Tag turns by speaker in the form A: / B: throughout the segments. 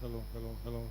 A: hello, hello, hello.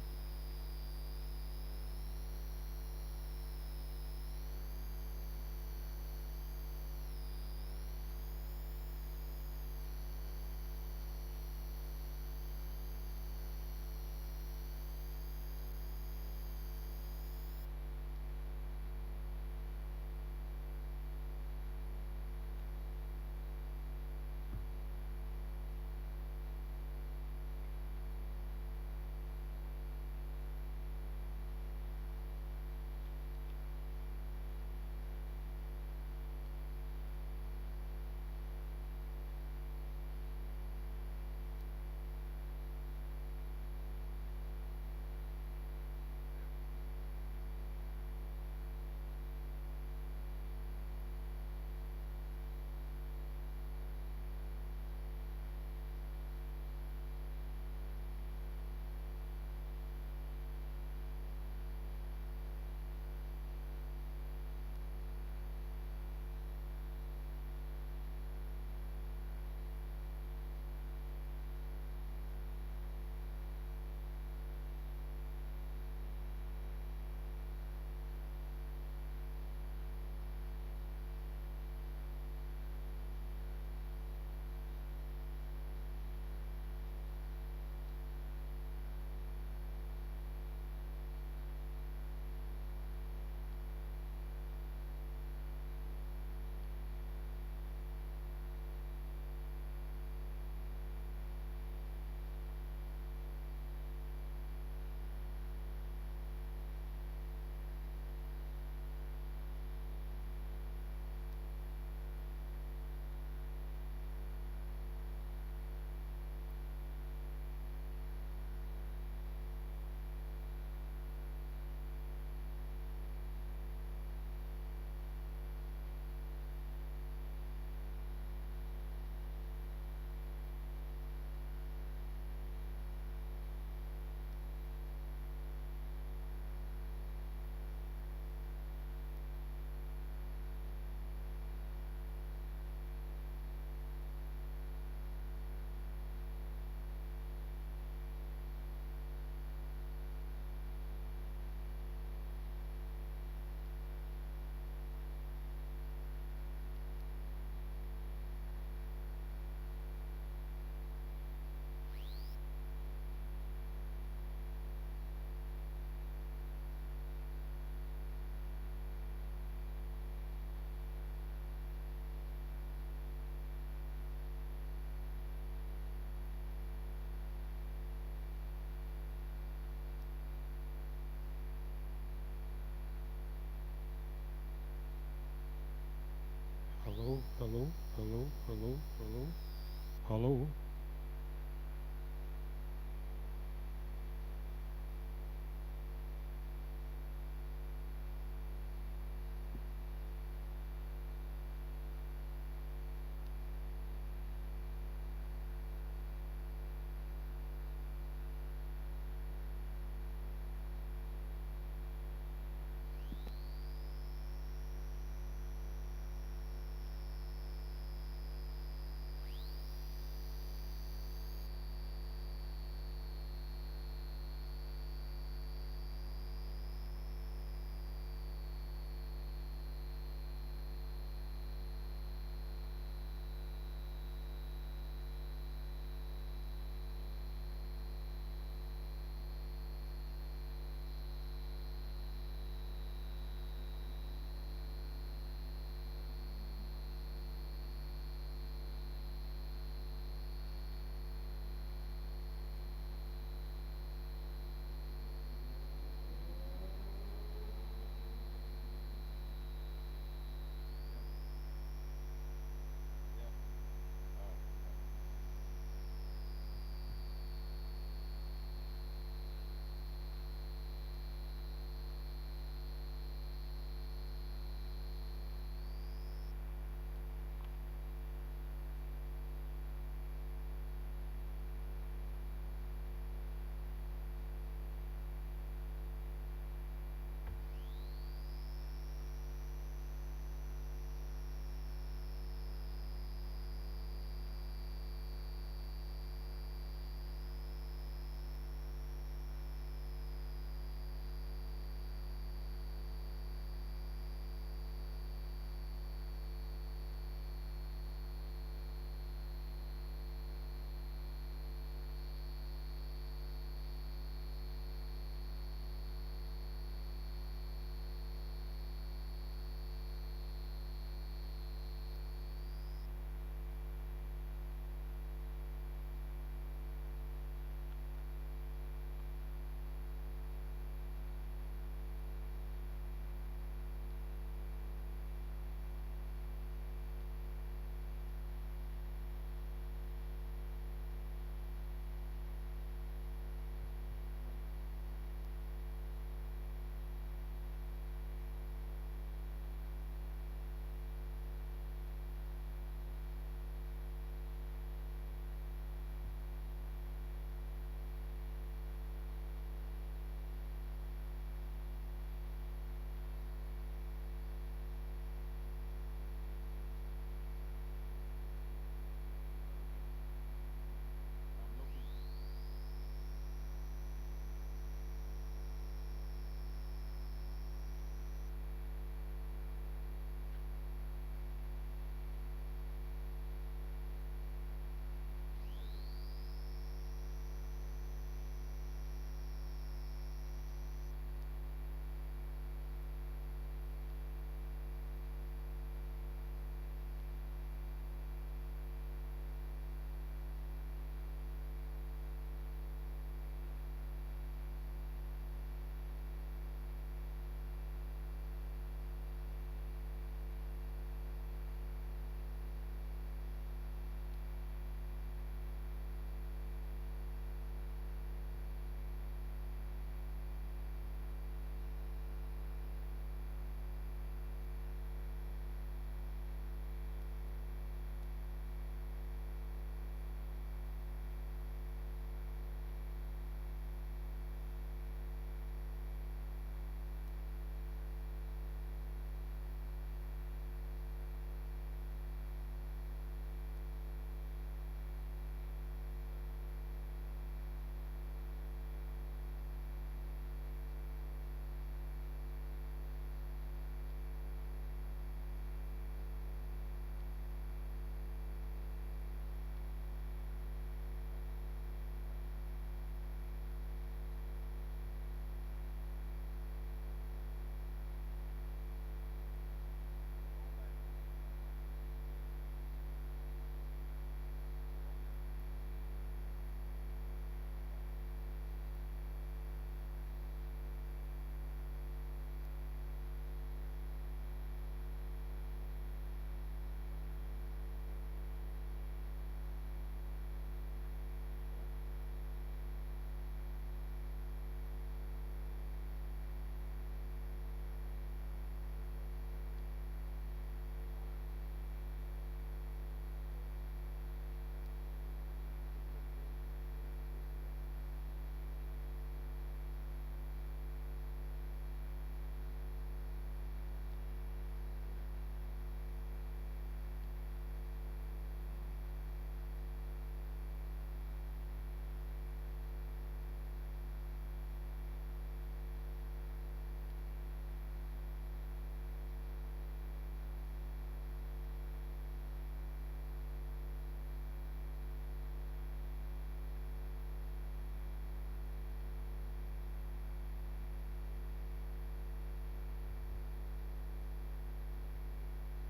A: Hello, hello, hello, hello, hello, hello.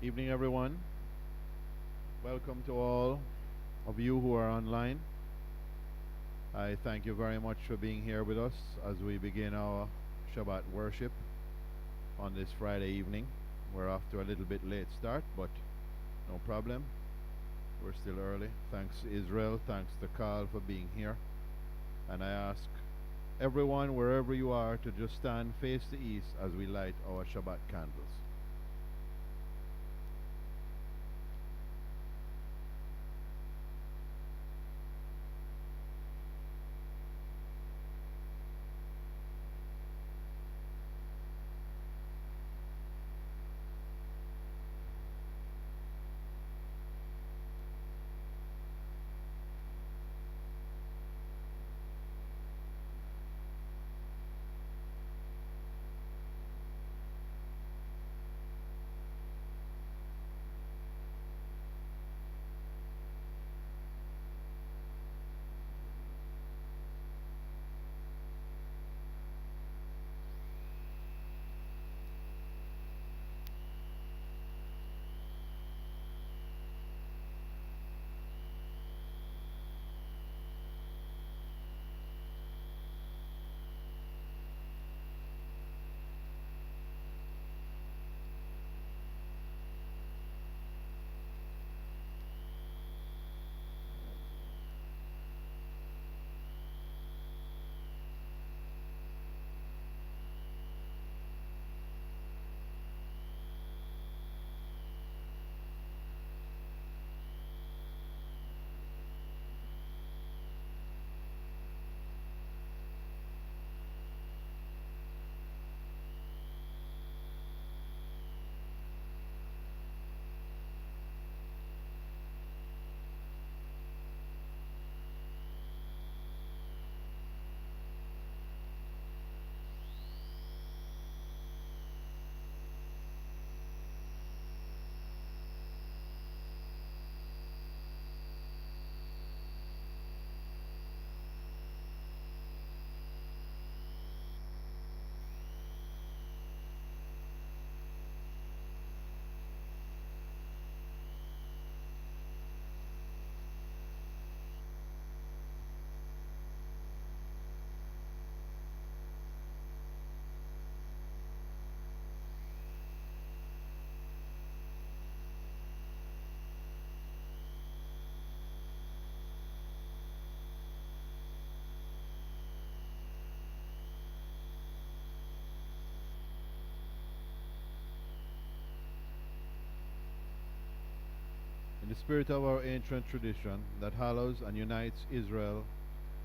B: Evening, everyone. Welcome to all of you who are online. I thank you very much for being here with us as we begin our Shabbat worship on this Friday evening. We're off to a little bit late start, but no problem. We're still early. Thanks, Israel. Thanks to Carl for being here. And I ask everyone, wherever you are, to just stand face to east as we light our Shabbat candles. In the spirit of our ancient tradition that hallows and unites Israel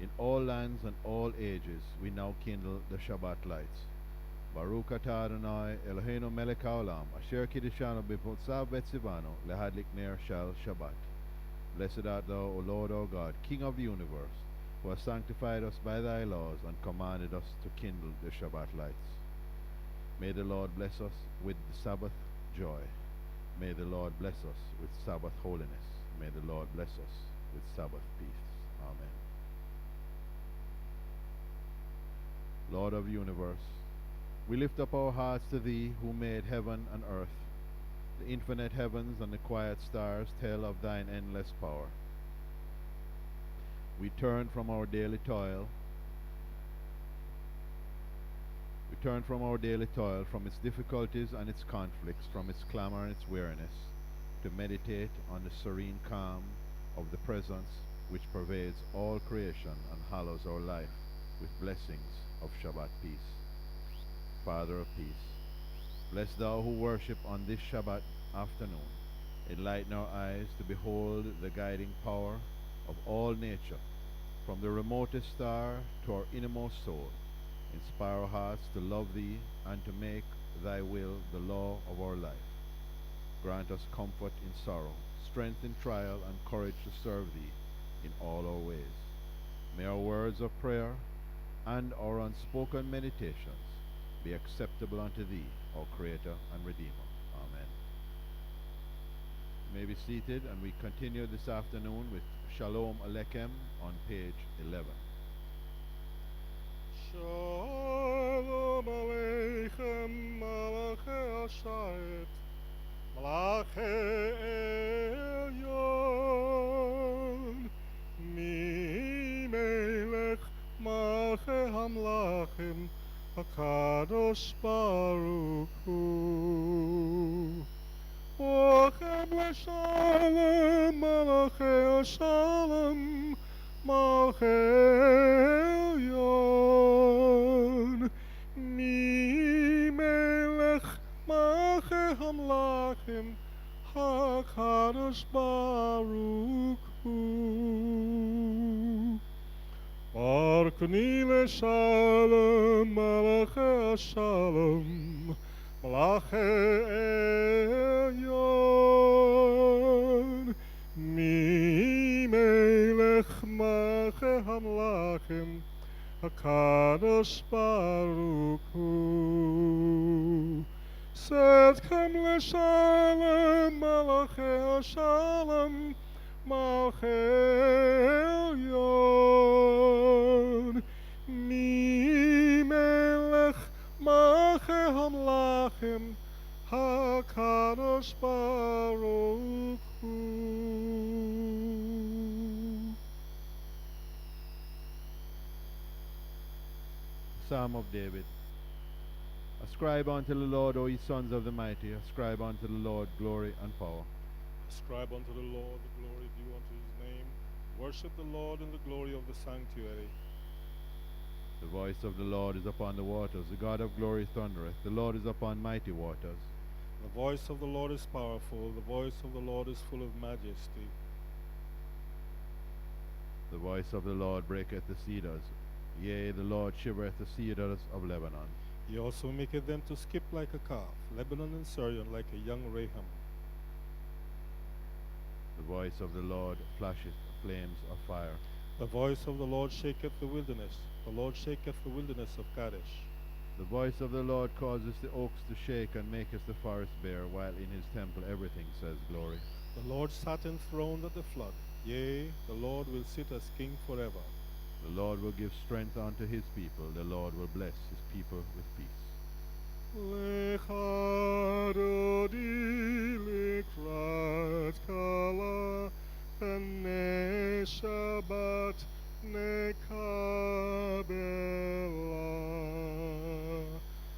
B: in all lands and all ages, we now kindle the Shabbat lights. Baruch atah Adonai Eloheinu melech haolam, asher kiddushanu b'motzav b'tzivanu, lehadlik ner shal Shabbat. Blessed art thou, O Lord our God, King of the universe, who hast sanctified us by thy laws and commanded us to kindle the Shabbat lights. May the Lord bless us with the Sabbath joy. May the Lord bless us with Sabbath holiness. May the Lord bless us with Sabbath peace. Amen. Lord of the universe, we lift up our hearts to Thee who made heaven and earth. The infinite heavens and the quiet stars tell of Thine endless power. We turn from our daily toil. We turn from our daily toil, from its difficulties and its conflicts, from its clamor and its weariness, to meditate on the serene calm of the presence which pervades all creation and hallows our life with blessings of Shabbat peace. Father of peace, bless thou who worship on this Shabbat afternoon. Enlighten our eyes to behold the guiding power of all nature, from the remotest star to our innermost soul. Inspire our hearts to love Thee and to make Thy will the law of our life. Grant us comfort in sorrow, strength in trial, and courage to serve Thee in all our ways. May our words of prayer and our unspoken meditations be acceptable unto Thee, our Creator and Redeemer. Amen. You may be seated, and we continue this afternoon with Shalom Aleichem on page 11.
A: Shalom Aleichem, Malachi Ashayet, Malachi Malchei Hamlachim, HaKadosh Baruch Hu. Ochem l'shalom, Malchei Shalom, Malchei Elyon. Mi Melech Malchei Hamlachim, HaKadosh Baruch Hu. Arkni l'shalom, Malachei Shalom, Malachei Elyon. Mi Melech Malchei Hamlachim, HaKadosh Baruch Hu. Setchem l'shalom, Malachei Shalom, Malchei Elyon. Mi Melech Malchei Hamlachim, HaKadosh Baruch Hu.
B: Psalm of David. Ascribe unto the Lord, O ye sons of the mighty, ascribe unto the Lord glory and power.
A: Ascribe unto the Lord the glory due unto his name. Worship the Lord in the glory of the sanctuary.
B: The voice of the Lord is upon the waters, the God of glory thundereth, the Lord is upon mighty waters.
A: The voice of the Lord is powerful, the voice of the Lord is full of majesty.
B: The voice of the Lord breaketh the cedars, yea, the Lord shivereth the cedars of Lebanon.
A: He also maketh them to skip like a calf, Lebanon and Syrian like a young ram.
B: The voice of the Lord flasheth flames of fire.
A: The voice of the Lord shaketh the wilderness, the Lord shaketh the wilderness of Kadesh.
B: The voice of the Lord causes the oaks to shake and maketh the forest bare, while in his temple everything says glory.
A: The Lord sat enthroned at the flood, yea, the Lord will sit as king forever.
B: The Lord will give strength unto his people, the Lord will bless his people with peace.
A: Lecha dodi likrat kala, b'nei Shabbat nekabela.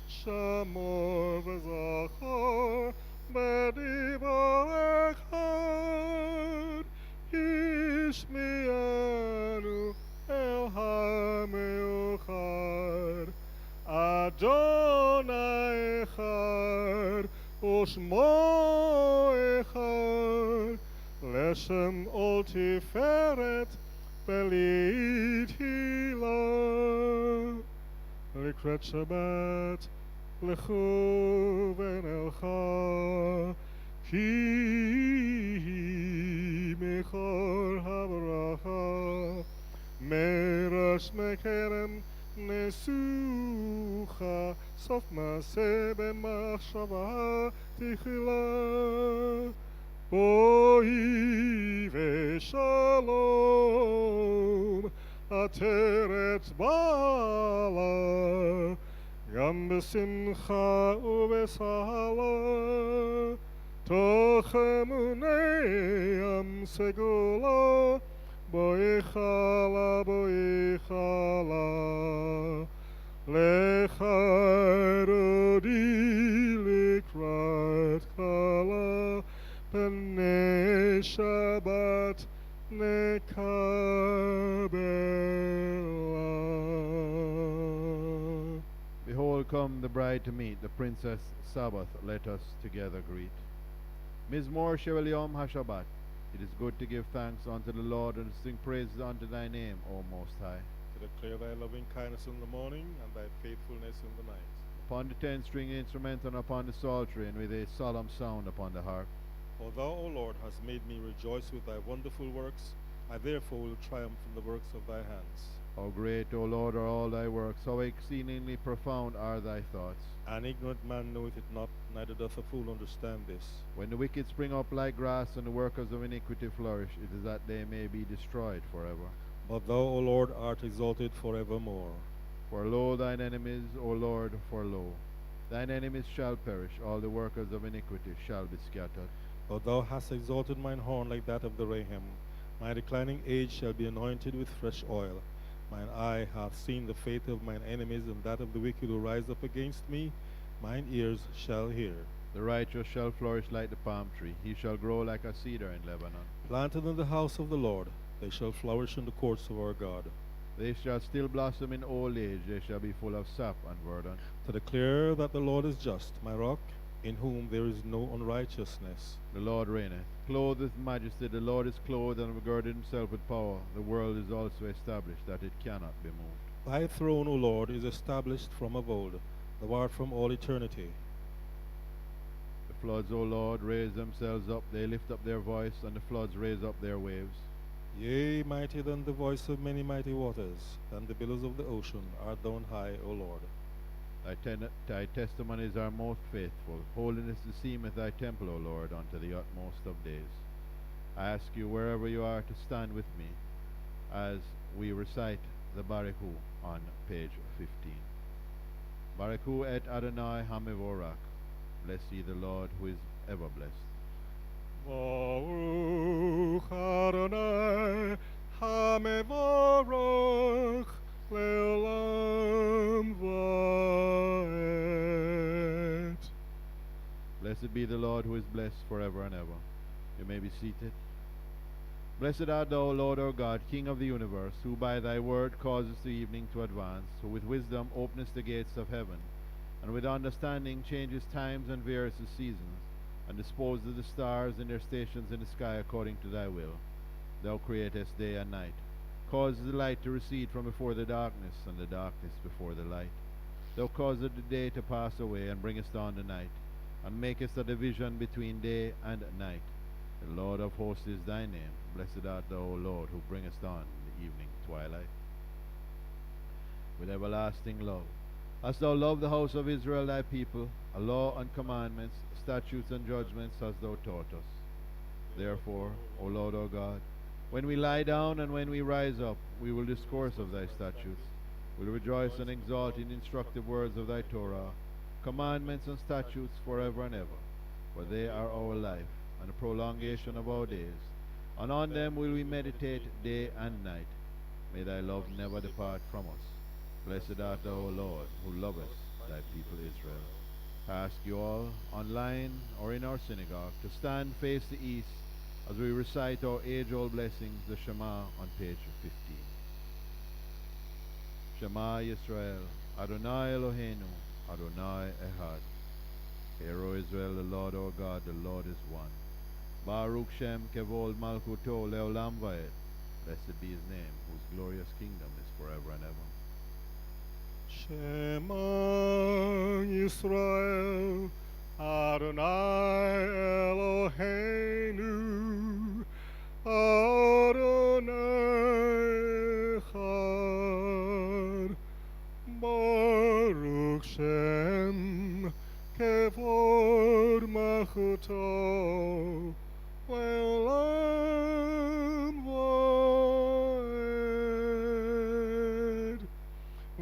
A: Shamor v'zachor b'dibar echad, Yishmianu El HaMeuchad. Adonai Echad, Ushmo Echad, Leshem Ol Tiferet, Beli Tila. Likrat Shabbat, Lechu v'nelcha, Ki Mechor HaBaracha, Me'rosh Mekerem, Nesucha, Sof Maseh b'machshava tichila. Boi v'shalom, Ateret bala, Gam b'simcha u'b'sahala, Toch emunei am segula, Boichala, boichala, lecha rodi likrat kala, b'nei Shabbat nekabela.
B: Behold, come the bride to meet, the princess Sabbath, let us together greet. Mizmor Shevel Yom HaShabbat. It is good to give thanks unto the Lord and to sing praises unto thy name, O Most High.
A: To declare thy loving kindness in the morning and thy faithfulness in the night.
B: Upon the 10-string instrument and upon the psaltery, and with a solemn sound upon the harp.
A: For thou, O Lord, hast made me rejoice with thy wonderful works. I therefore will triumph in the works of thy hands.
B: How great, O Lord, are all thy works, how exceedingly profound are thy thoughts.
A: An ignorant man knoweth it not, neither doth a fool understand this.
B: When the wicked spring up like grass, and the workers of iniquity flourish, it is that they may be destroyed forever.
A: But thou, O Lord, art exalted forevermore.
B: For lo, thine enemies, O Lord, for lo, thine enemies shall perish, all the workers of iniquity shall be scattered.
A: But thou hast exalted mine horn like that of the ram. My declining age shall be anointed with fresh oil. Mine eye hath seen the fate of mine enemies, and that of the wicked who rise up against me. Mine ears shall hear.
B: The righteous shall flourish like the palm tree. He shall grow like a cedar in Lebanon.
A: Planted in the house of the Lord, they shall flourish in the courts of our God.
B: They shall still blossom in old age. They shall be full of sap and verdant.
A: To declare that the Lord is just, my rock, in whom there is no unrighteousness.
B: The Lord reigneth. Clothed with majesty, the Lord is clothed and girded himself with power. The world is also established, that it cannot be moved.
A: Thy throne, O Lord, is established from of old. Thou art from all eternity.
B: The floods, O Lord, raise themselves up. They lift up their voice, and the floods raise up their waves.
A: Yea, mightier than the voice of many mighty waters, than the billows of the ocean, art thou on high, O Lord.
B: Thy testimonies are most faithful. Holiness beseemeth thy temple, O Lord, unto the utmost of days. I ask you, wherever you are, to stand with me as we recite the Barichu on page 15. Barichu et Adonai Hamevorach. Bless ye the Lord, who is ever blessed.
A: Baruch Adonai Hamevorach Leolam Vaed.
B: Blessed be the Lord, who is blessed forever and ever. You may be seated. Blessed art thou, Lord our God, King of the universe, who by thy word causest the evening to advance, who with wisdom openest the gates of heaven, and with understanding changes times and varies the seasons, and disposeth the stars in their stations in the sky according to thy will. Thou createst day and night, causest the light to recede from before the darkness, and the darkness before the light. Thou causest the day to pass away, and bringest on the night, and makest a division between day and night. The Lord of hosts is thy name. Blessed art thou, O Lord, who bringest on the evening twilight. With everlasting love, hast thou loved the house of Israel thy people, a law and commandments, statutes and judgments hast thou taught us. Therefore, O Lord our God, when we lie down and when we rise up, we will discourse of thy statutes, will rejoice and exalt in instructive words of thy Torah, commandments and statutes forever and ever, for they are our life and the prolongation of our days, and on them will we meditate day and night. May thy love never depart from us. Blessed art thou, O Lord, who lovest thy people Israel. I ask you all, online or in our synagogue, to stand face to east as we recite our age-old blessings, the Shema, on page 15. Shema Yisrael, Adonai Eloheinu, Adonai Echad. Hear, O Israel, the Lord our God, the Lord is one. Baruch Shem Kevod Malchuto Leolam Vaed. Blessed be his name, whose glorious kingdom is forever and ever.
A: Shema Yisrael, Adonai Eloheinu, Adonai Echad. Baruch Shem Kevod Malchuto Leolam Vaed.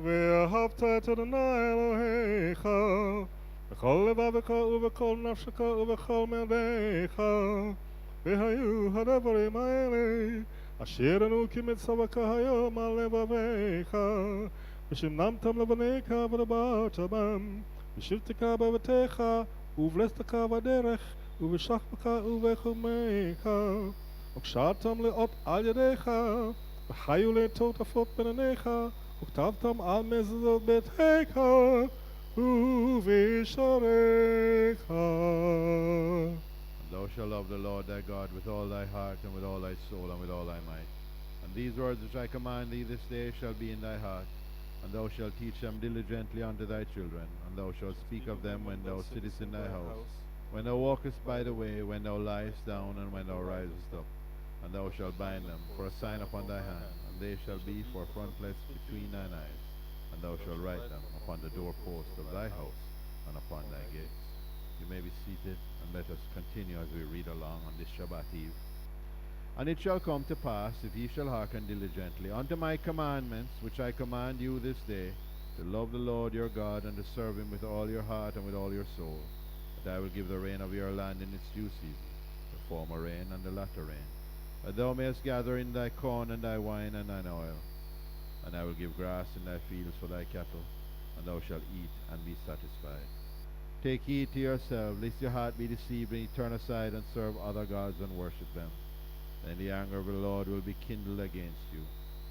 A: ואהבת את אדוני אלוהיך בכל לבבך ובכל נפשך ובכל מאודיך, והיו הדברים האלה אשר אנו כמצווך היום על לבביך, ושמנמתם לבניך ודברת בם, ושבתך בביתך ובלסתך בדרך ובשכבך ובחומיך, וקשרתם לאות על ידיך, וחיו לטוטפות בין עיניך, וכתבתם על מזוזות ביתך ובשעריך.
B: And thou shalt love the Lord thy God with all thy heart and with all thy soul and with all thy might. And these words which I command thee this day shall be in thy heart, and thou shalt teach them diligently unto thy children, and thou shalt speak of them when thou sittest in thy house, when thou walkest by the way, when thou liest down, and when thou risest up. And thou shalt bind them for a sign upon thy hand, and they shall be for frontlets between thine eyes, and thou shalt write them upon the doorpost of thy house and upon thy gates. You may be seated, and let us continue as we read along on this Shabbat Eve. And it shall come to pass, if ye shall hearken diligently unto my commandments, which I command you this day, to love the Lord your God, and to serve him with all your heart and with all your soul, that I will give the rain of your land in its due season, the former rain and the latter rain, that thou mayest gather in thy corn and thy wine and thine oil. And I will give grass in thy fields for thy cattle, and thou shalt eat and be satisfied. Take heed to yourself, lest your heart be deceived, and ye turn aside and serve other gods and worship them. Then the anger of the Lord will be kindled against you,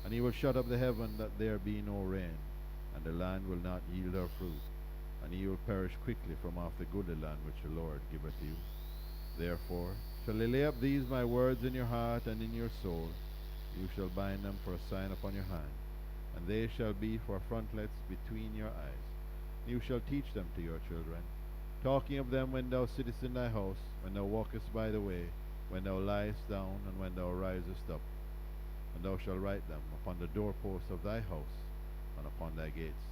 B: and he will shut up the heaven that there be no rain, and the land will not yield her fruit, and ye will perish quickly from off the goodly land which the Lord giveth you. Therefore shall ye lay up these my words in your heart and in your soul. You shall bind them for a sign upon your hand, and they shall be for frontlets between your eyes. You shall teach them to your children, talking of them when thou sittest in thy house, when thou walkest by the way, when thou liest down, and when thou risest up. And thou shalt write them upon the doorposts of thy house and upon thy gates,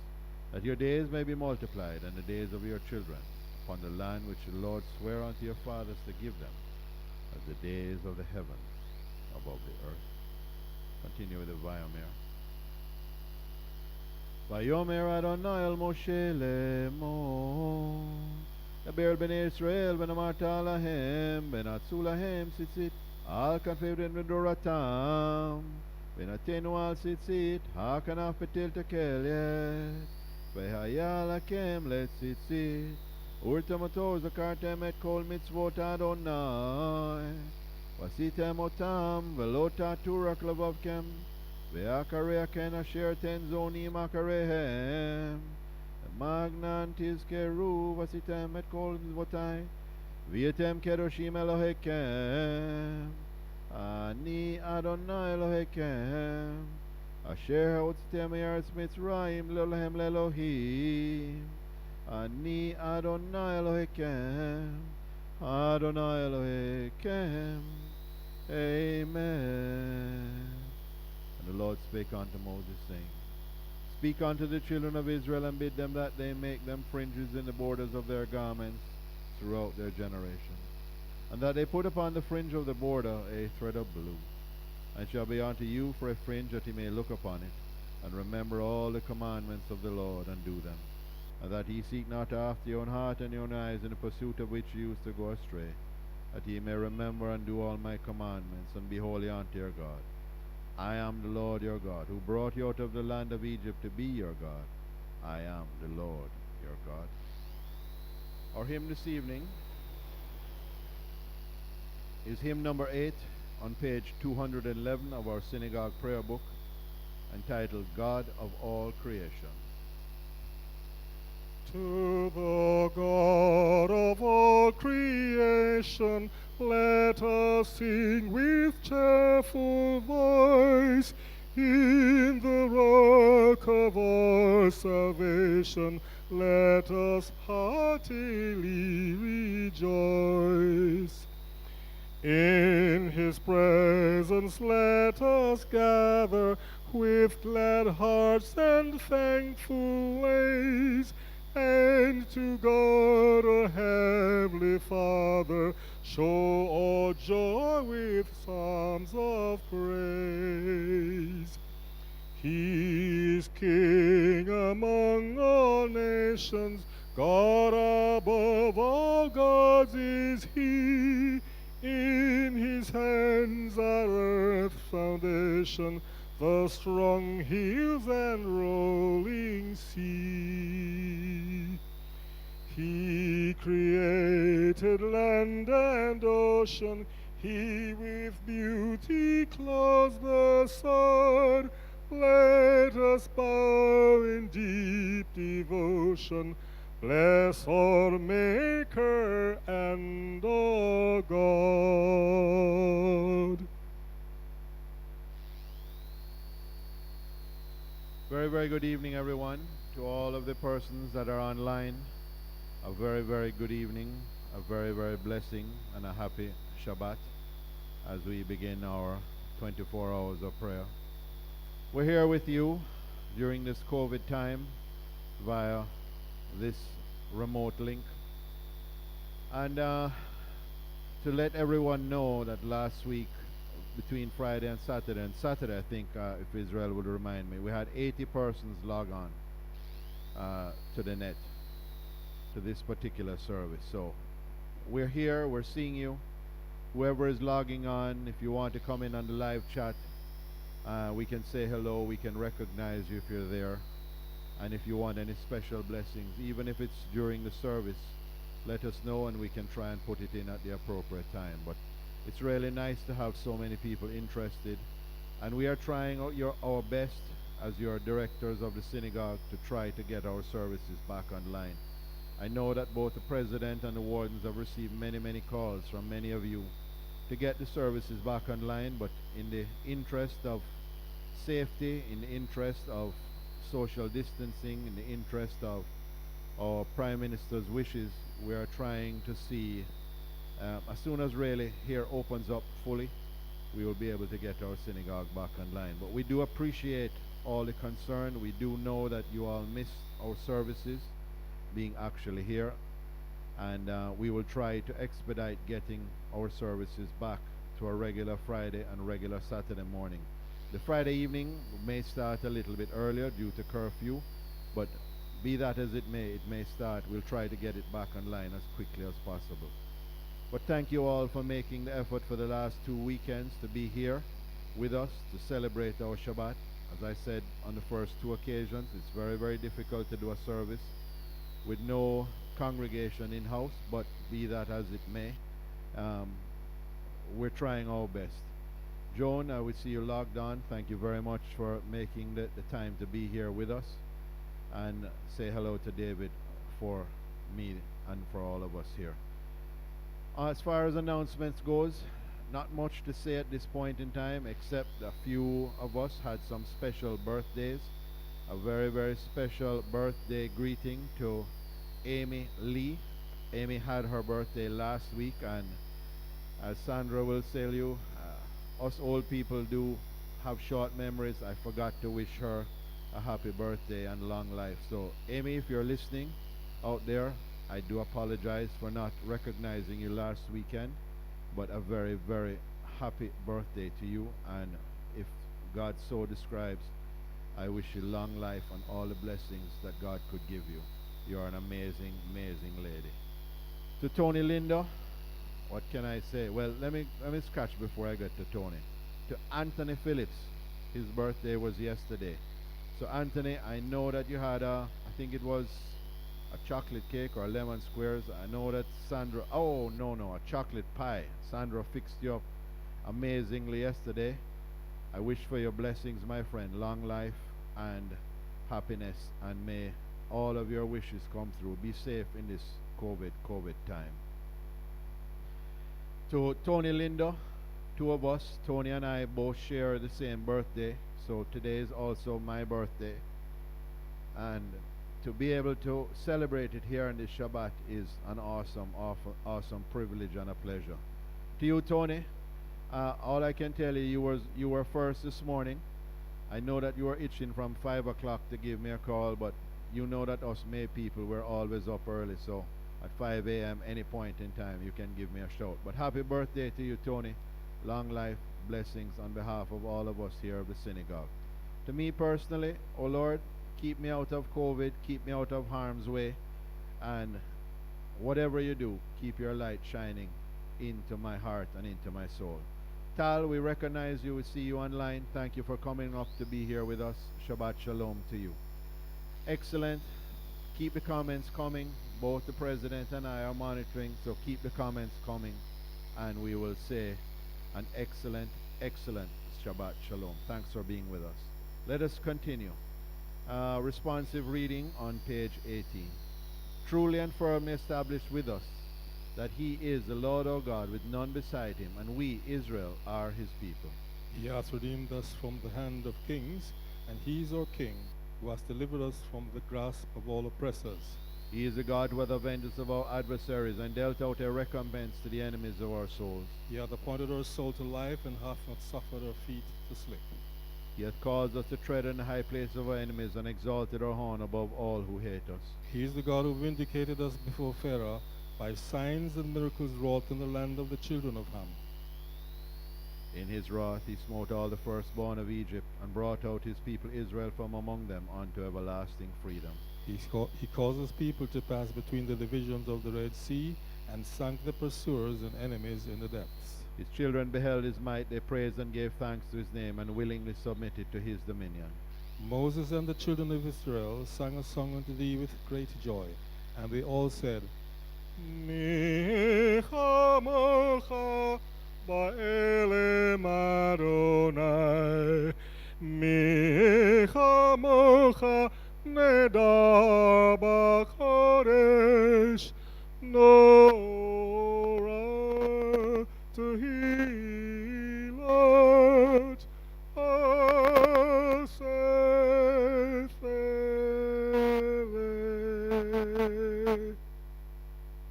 B: that your days may be multiplied, and the days of your children, upon the land which the Lord sware unto your fathers to give them, as the days of the heavens above the earth. Continue with the Vayomer. Vayomer Adonai el Moshe lemor. Daber ben Israel ben amarta lahem ben atzu lahem tzitzit al kanfei ben medoratam ben atenu al tzitzit hakanaf betel tekelet vehaya lakem letzitzit urtamato zakartem et kol mitzvot Adonai vasitem otam velo tatu rak levavkem ve'akarei ken asher ten zonim akarehem Magnan tizkeru vasitem et kol mitzvotai v'yetem kedoshim Eloheikem Ani Adonai Eloheikem asher ha'otzitem me'eretz Mitzrayim le'olehem le'Elohim Ani Adonai Eloheikem Adonai Eloheikem Amen. And the Lord spake unto Moses, saying, Speak unto the children of Israel, and bid them that they make them fringes in the borders of their garments throughout their generations, and that they put upon the fringe of the border a thread of blue, and shall be unto you for a fringe, that ye may look upon it, and remember all the commandments of the Lord, and do them, and that ye seek not after your own heart and your own eyes, in the pursuit of which ye used to go astray, that ye may remember and do all my commandments, and be holy unto your God. I am the Lord your God, who brought you out of the land of Egypt to be your God. I am the Lord your God. Our hymn this evening is hymn number 8 on page 211 of our synagogue prayer book, entitled God of All Creation.
A: To the God of all creation, let us sing with cheerful voice. In the rock of our salvation, let us heartily rejoice. In his presence let us gather with glad hearts and thankful ways, and to God our Heavenly Father show our joy with psalms of praise. He is King among all nations, God above all gods is He. In His hands are earth's foundation, the strong hills and rolling sea. He created land and ocean, He with beauty clothes the sun. Let us bow in deep devotion, bless our Maker and our God.
B: Very, very good evening, everyone. To all of the persons that are online, a very, very good evening, a very, very blessing, and a happy Shabbat as we begin our 24 hours of prayer. We're here with you during this COVID time via this remote link. And to let everyone know that last week, between Friday and Saturday, I think, if Israel would remind me, we had 80 persons log on to the net, to this particular service. So we're here, we're seeing you. Whoever is logging on, if you want to come in on the live chat, We can say hello, we can recognize you if you're there. And if you want any special blessings, even if it's during the service, let us know and we can try and put it in at the appropriate time. But it's really nice to have so many people interested. And we are trying our best as your directors of the synagogue to try to get our services back online. I know that both the president and the wardens have received many, many calls from many of you to get the services back online, but in the interest of safety, in the interest of social distancing, in the interest of our Prime Minister's wishes, we are trying to see, as soon as really here opens up fully, we will be able to get our synagogue back online. But we do appreciate all the concern. We do know that you all miss our services being actually here, and we will try to expedite getting our services back to a regular Friday and regular Saturday morning. The Friday evening may start a little bit earlier due to curfew, but be that as it may start. We'll try to get it back online as quickly as possible. But thank you all for making the effort for the last 2 weekends to be here with us to celebrate our Shabbat. As I said on the first 2 occasions, it's very, very difficult to do a service with no congregation in house, but be that as it may, we're trying our best. Joan, I would see you logged on. Thank you very much for making the time to be here with us. And say hello to David for me and for all of us here. As far as announcements goes, not much to say at this point in time, except a few of us had some special birthdays. A very, very special birthday greeting to Amy Lee. Amy had her birthday last week, and as Sandra will tell you, us old people do have short memories. I forgot to wish her a happy birthday and long life. So, Amy, if you're listening out there, I do apologize for not recognizing you last weekend, but a very, very happy birthday to you. And if God so describes, I wish you long life and all the blessings that God could give you. You're an amazing, amazing lady. To Tony Lindo, what can I say? Well, let me scratch before I get to Tony. To Anthony Phillips, his birthday was yesterday. So Anthony, I know that you had I think it was a chocolate cake or lemon squares. I know that Sandra, oh no, a chocolate pie. Sandra fixed you up amazingly yesterday. I wish for your blessings, my friend, long life and happiness, and may all of your wishes come through. Be safe in this COVID time. To Tony Lindo, 2 of us, Tony and I both share the same birthday, so today is also my birthday. And to be able to celebrate it here on this Shabbat is an awesome privilege and a pleasure. To you, Tony, all I can tell you, you were first this morning. I know that you were itching from 5 o'clock to give me a call, but you know that us May people, we're always up early, so at 5 a.m. any point in time you can give me a shout. But happy birthday to you, Tony. Long life, blessings on behalf of all of us here of the synagogue. To me personally, oh Lord, keep me out of COVID, keep me out of harm's way, and whatever you do, keep your light shining into my heart and into my soul. Tal, we recognize you, we see you online. Thank you for coming up to be here with us. Shabbat Shalom to you. Excellent. Keep the comments coming. Both the President and I are monitoring, so keep the comments coming, and we will say an excellent Shabbat Shalom. Thanks for being with us. Let us continue. Responsive reading on page 18. Truly and firmly established with us that he is the Lord our God, with none beside him, and we, Israel, are his people.
A: He has redeemed us from the hand of kings, and he is our king, who has delivered us from the grasp of all oppressors.
B: He is the God who hath avenged us of our adversaries, and dealt out a recompense to the enemies of our souls.
A: He hath appointed our soul to life, and hath not suffered our feet to slip.
B: He hath caused us to tread in the high place of our enemies, and exalted our horn above all who hate us.
A: He is the God who vindicated us before Pharaoh by signs and miracles wrought in the land of the children of Ham.
B: In his wrath he smote all the firstborn of Egypt, and brought out his people Israel from among them unto everlasting freedom.
A: He causes people to pass between the divisions of the Red Sea, and sank the pursuers and enemies in the depths.
B: His children beheld his might, they praised and gave thanks to his name, and willingly submitted to his dominion.
A: Moses and the children of Israel sang a song unto thee with great joy, and they all said, Mi chamocha ba'elem Adonai, mi chamocha nedar b'chodesh, Norah Tehillat Aseph.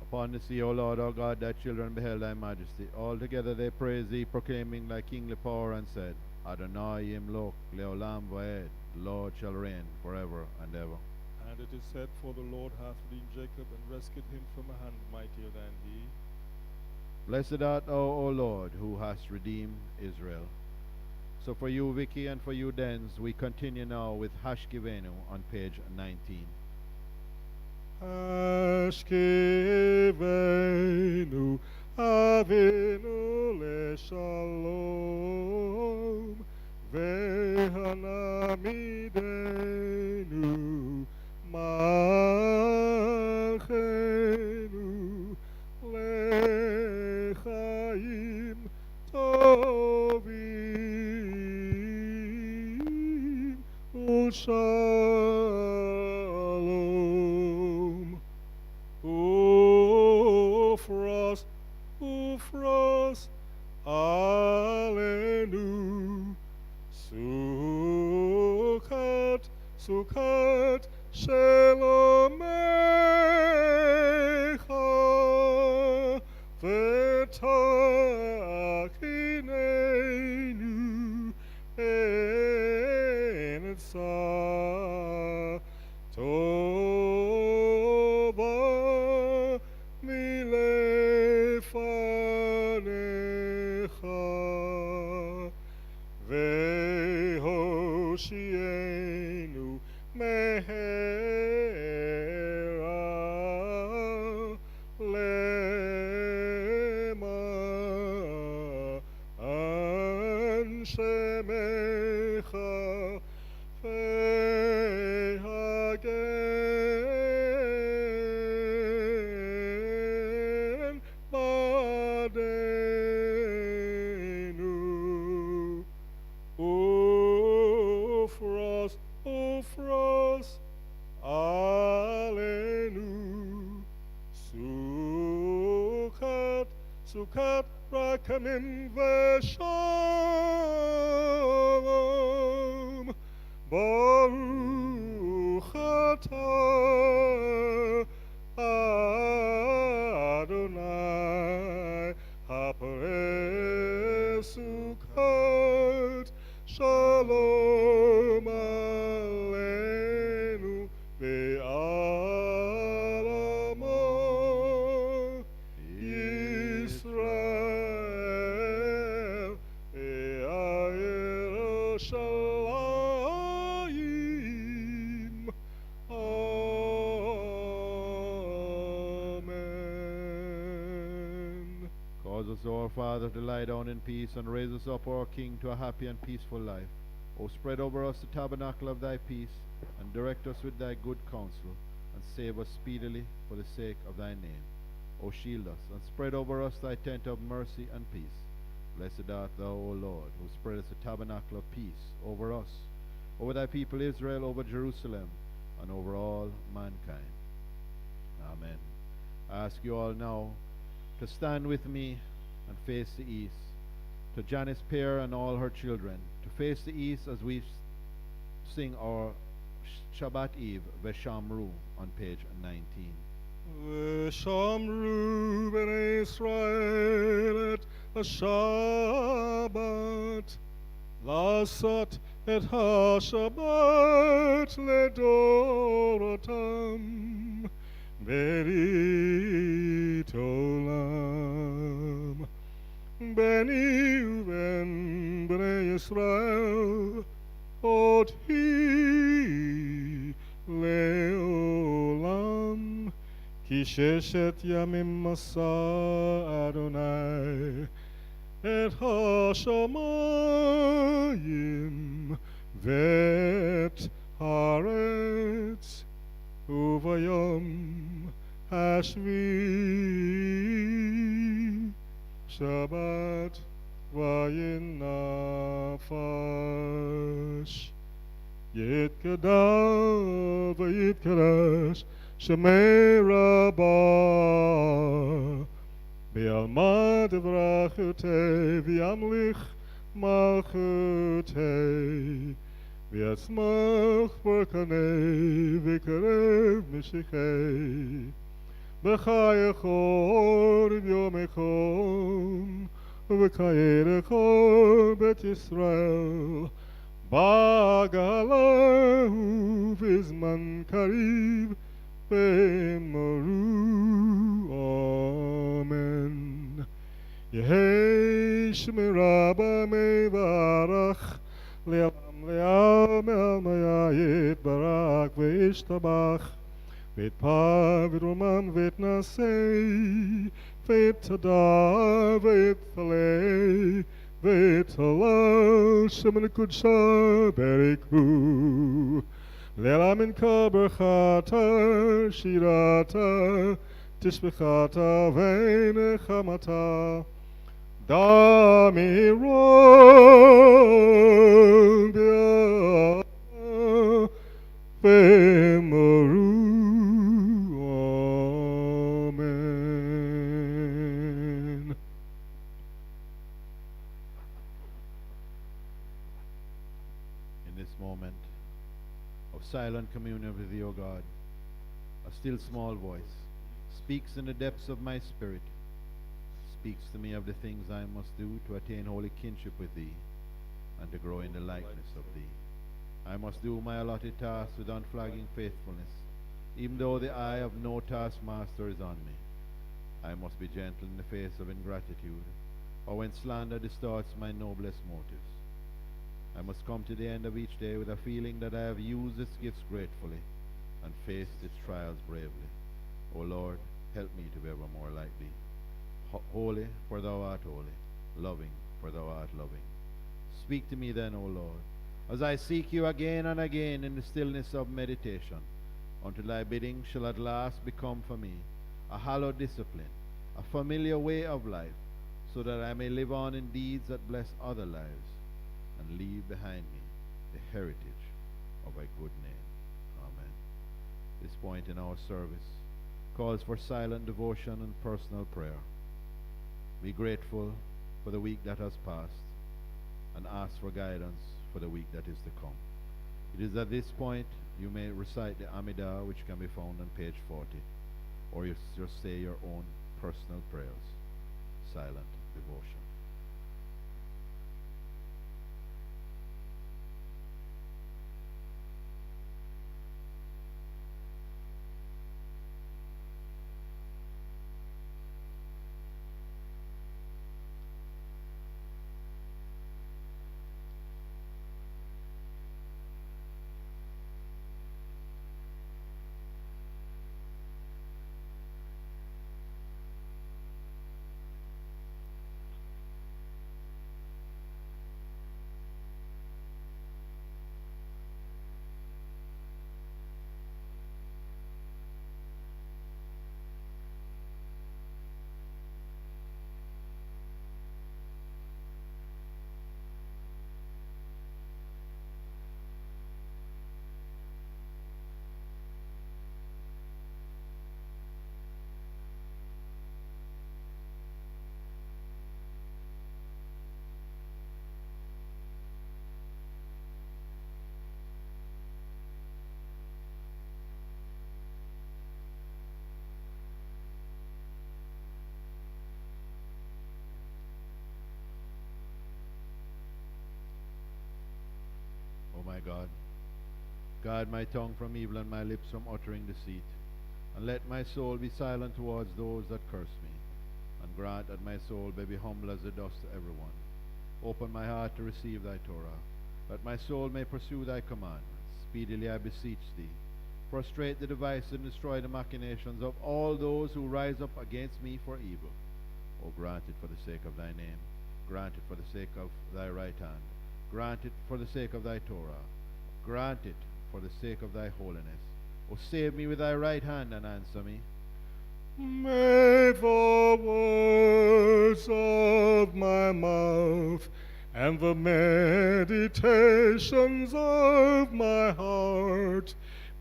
B: Upon the sea, O Lord our God, thy children beheld thy majesty. Altogether they praised thee, proclaiming thy kingly power, and said, Adonai Imlok leolam vaed, the Lord shall reign forever and ever.
A: And it is said, For the Lord hath redeemed Jacob, and rescued him from a hand mightier than he.
B: Blessed art thou, O Lord, who hast redeemed Israel. So for you, Vicky, and for you, Dens, we continue now with Hashkivenu on page 19.
A: Ashkevenu Avinu leshalom Vehanamidenu Malchenu Lechaim Tovim Ushalom. Ufros, ufros, alenu, sukat, sukat, shelomecha, v'takinenu, enetza, tova, milefanecha, vehoshienu mehera lema anshemecha vehagen badenu. Ufros, ufros, alenu, sukat, sukat, rakamim veshalom, baruch atah Adonai, haporeh sukat, shalom aleinu ve'alamo Yisrael ve'ayerushalayim. Amen.
B: Cause us, O our Father, to lie down in peace, and raise us up, our King, to a happy and peaceful life. O spread over us the tabernacle of thy peace, and direct us with thy good counsel, and save us speedily for the sake of thy name. O shield us, and spread over us thy tent of mercy and peace. Blessed art thou, O Lord, who spreadest the tabernacle of peace over us, over thy people Israel, over Jerusalem, and over all mankind. Amen. I ask you all now to stand with me and face the east. To Janice Pear and all her children, to face the east as we sing our Shabbat Eve, Veshamru, on page 19.
A: Veshamru b'nei Israel et ha-Shabbat, לעשות את השבת לדורותם ברית עולם. בני ובן בני ישראל עוד היא לעולם, כי ששת ימים מסע אדוני את השמיים ואת הארץ, וביום השביעי שבת וינפש. יתגדל ויתקדש שמי רבה, בעלמא דברכותי וימליך מלכותי, ויצמח פרקני וקרב משיחי, בחייכו וביומכם ובקיידכו בית ישראל, בגאלה ובזמן קריב, ואמרו אמן. יהי שמירה במי ברך, לעם מעלמיה יתברך וישתבח, ויתפר ויתרומם ויתנשא, ויתהדר ויתפלא, ויתהלל שמן קודשה ברכו. לעלמינך ברכתה, שירתה, תשבחתה ונחמתה, דמירון ביה ואמרו אמן.
B: In this moment of silent communion with you, O God, a still small voice speaks in the depths of my spirit, speaks to me of the things I must do to attain holy kinship with Thee and to grow in the likeness of Thee. I must do my allotted tasks with unflagging faithfulness, even though the eye of no taskmaster is on me. I must be gentle in the face of ingratitude, or when slander distorts my noblest motives. I must come to the end of each day with a feeling that I have used its gifts gratefully and faced its trials bravely. O Lord, help me to be ever more like Thee. Holy, for Thou art holy. Loving, for Thou art loving. Speak to me then, O Lord, as I seek You again and again in the stillness of meditation, until Thy bidding shall at last become for me a hallowed discipline, a familiar way of life, so that I may live on in deeds that bless other lives, and leave behind me the heritage of Thy good name. Amen. This point in our service calls for silent devotion and personal prayer. Be grateful for the week that has passed, and ask for guidance for the week that is to come. It is at this point you may recite the Amidah, which can be found on page 40, or you just say your own personal prayers. Silent devotion. O my God, guard my tongue from evil and my lips from uttering deceit, and let my soul be silent towards those that curse me, and grant that my soul may be humble as the dust to everyone. Open my heart to receive Thy Torah, that my soul may pursue Thy commandments. Speedily I beseech Thee, frustrate the devices and destroy the machinations of all those who rise up against me for evil. O grant it for the sake of Thy name. Grant it for the sake of thy right hand. Grant it for the sake of thy Torah. Grant it for the sake of thy holiness. O save me with thy right hand and answer me.
A: May the words of my mouth and the meditations of my heart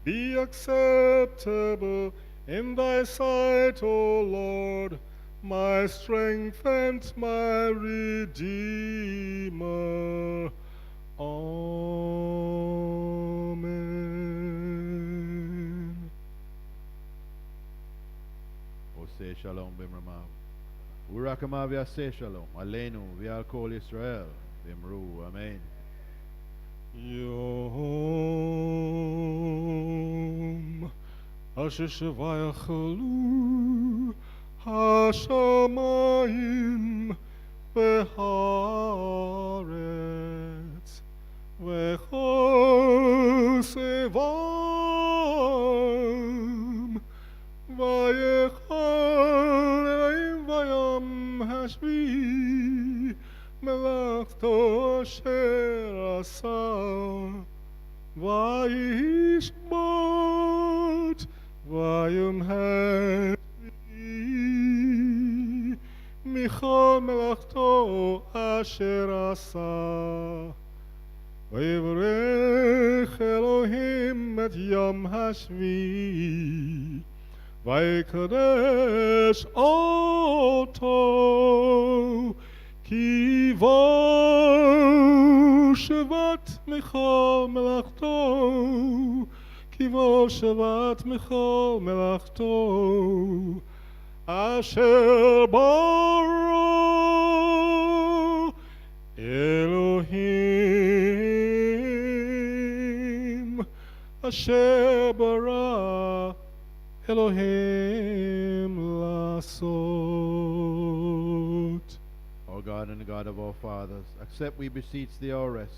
A: be acceptable in thy sight, O Lord, my strength and my Redeemer. Amen.
B: O say shalom bimramav. Urakamav ya say shalom. Aleinu vial kol Israel. Bimru. Amen.
A: Yom Asher Shevayachelu Hashamayim V'Haaretz V'chol Sevam Vayechol Elohim Vayam Hashvi Melachto Asher Asa Vayishbot Vayom Hashvi Michal Melachto Asher Asa Vayivrech Elohim et Yom Hashvi Vayikadesh Oto Ki vo Shabbat Michal Melachto Ki vo Shabbat Michal Melachto Asher Bara Elohim Asher Bara Elohim Lasot.
B: O God and the God of our fathers, accept we beseech thee our rest.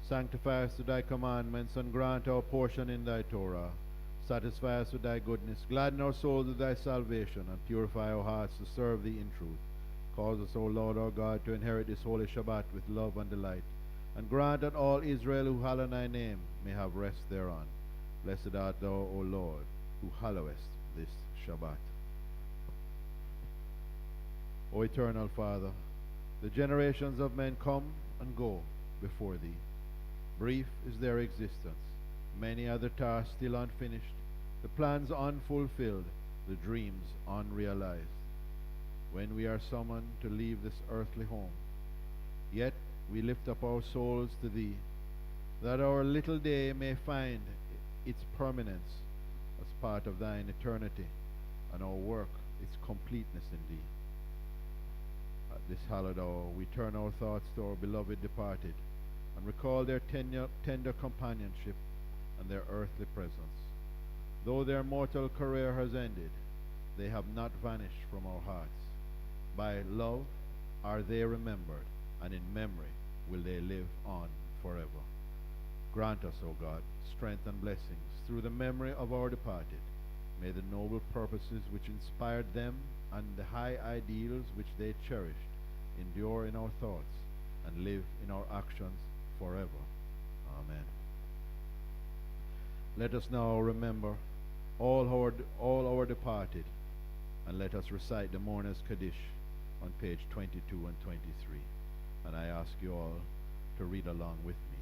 B: Sanctify us to thy commandments and grant our portion in thy Torah. Satisfy us with thy goodness, gladden our souls with thy salvation, and purify our hearts to serve thee in truth. Cause us, O Lord our God, to inherit this holy Shabbat with love and delight, and grant that all Israel who hallow thy name may have rest thereon. Blessed art thou, O Lord, who hallowest this Shabbat. O eternal Father, the generations of men come and go before thee. Brief is their existence. Many are the tasks still unfinished, the plans unfulfilled, the dreams unrealized. When we are summoned to leave this earthly home, yet we lift up our souls to thee, that our little day may find its permanence as part of thine eternity, and our work its completeness in thee. At this hallowed hour we turn our thoughts to our beloved departed, and recall their tender companionship and their earthly presence. Though their mortal career has ended, they have not vanished from our hearts. By love are they remembered, and in memory will they live on forever. Grant us, O God, strength and blessings through the memory of our departed. May the noble purposes which inspired them and the high ideals which they cherished endure in our thoughts and live in our actions forever. Amen. Let us now remember all our departed, and let us recite the Mourner's Kaddish on page 22 and 23. And I ask you all to read along with me.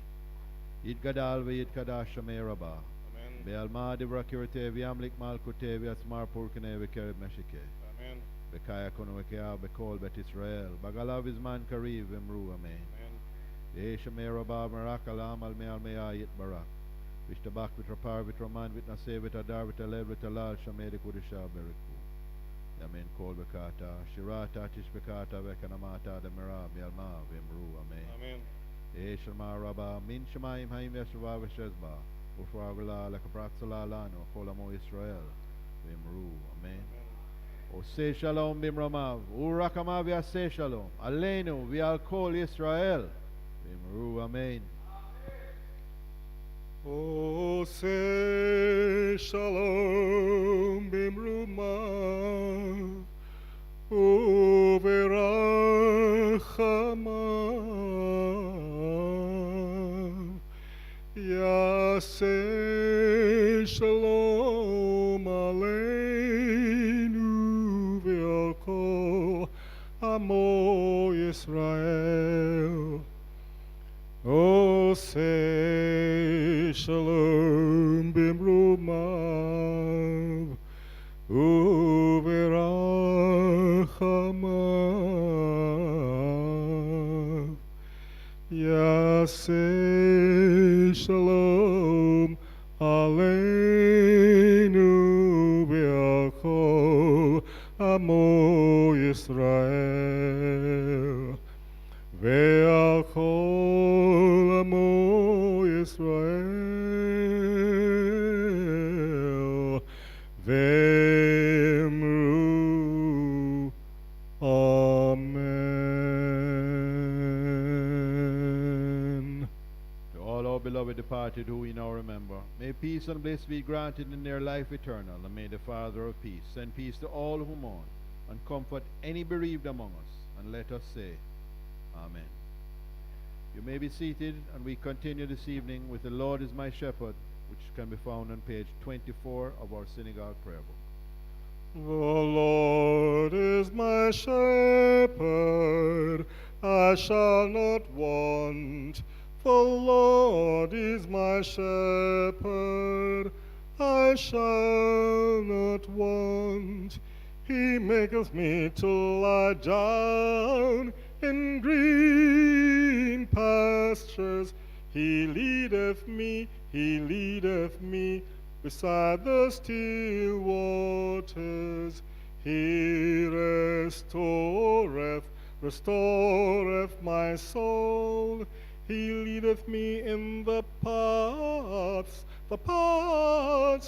B: Yid Gadal ve Yid Kadash Shamei Rabbah.
A: Amen.
B: Be'alma divra kirte v'yamlik malkute v'yatzmar purkene v'kereb meshike.
A: Amen.
B: Bekaya kono v'kea bekol bet Israel. Bagalav izman kariv v'mru amen.
A: Amen.
B: Yeh Shamei Rabbah merak alam al me'ah yit barak. V'ishtabach v'trapar v'troman v'tnaseh v'tadar v'talel v'talal Shamei dekudisha beriku. Amen. Kol bekata shirata tish bekata v'kanamata demira be'alma v'mru amen.
A: Amen.
B: Shema Rabba min Shemaim Haim Yeshua V'Shezba Ufragula Lekapratzala Lano Kolamo Israel V'Imru Amen. O say Shalom Bimramav Urakamav Yaseh Shalom Aleinu V'Al Kol Israel V'Imru Amen.
A: O say Shalom Bimrumav Uverachamav Yaseh Shalom Aleinu V'Al Amo Yisrael. Oseh Shalom Bimrumav Uberachamav. Yaseh Shalom Aleinu V'Al Amo Yisrael. Ve'al kol amo Yisrael ve'emru Amen.
B: To all our beloved departed who we now remember, may peace and bliss be granted in their life eternal, and may the Father of peace send peace to all who mourn, and comfort any bereaved among us, and let us say, Amen. You may be seated, and we continue this evening with The Lord Is My Shepherd, which can be found on page 24 of our synagogue prayer book.
A: The Lord is my shepherd, I shall not want. The Lord is my shepherd, I shall not want. He maketh me to lie down in green pastures. He leadeth me beside the still waters. He restoreth my soul. He leadeth me in the paths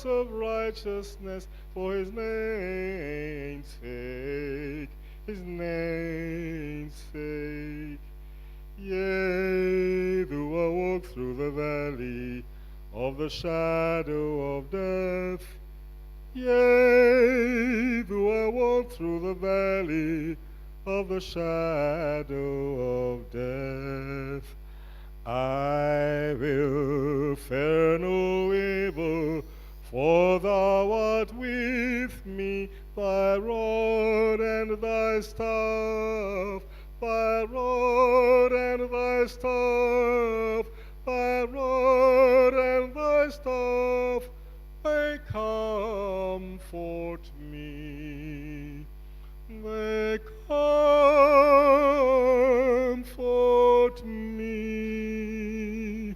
A: of righteousness for his name's sake. Yea, though I walk through the valley of the shadow of death, yea, though I walk through the valley of the shadow of death, I will fear no evil, for thou art with me. Thy rod and thy staff, thy rod and thy staff, thy rod and thy staff, they comfort me. They comfort me.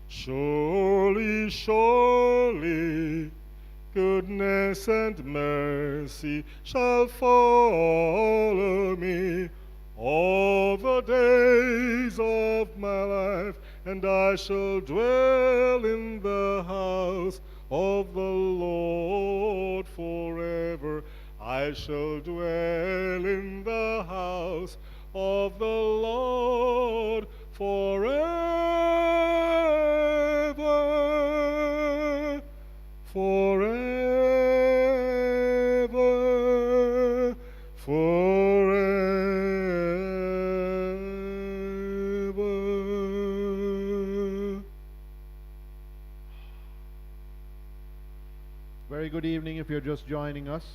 A: Surely, surely, goodness and mercy shall follow me all the days of my life, and I shall dwell in the house of the Lord forever. I shall dwell in the house of the Lord forever, forever, forever.
B: Very good evening if you're just joining us.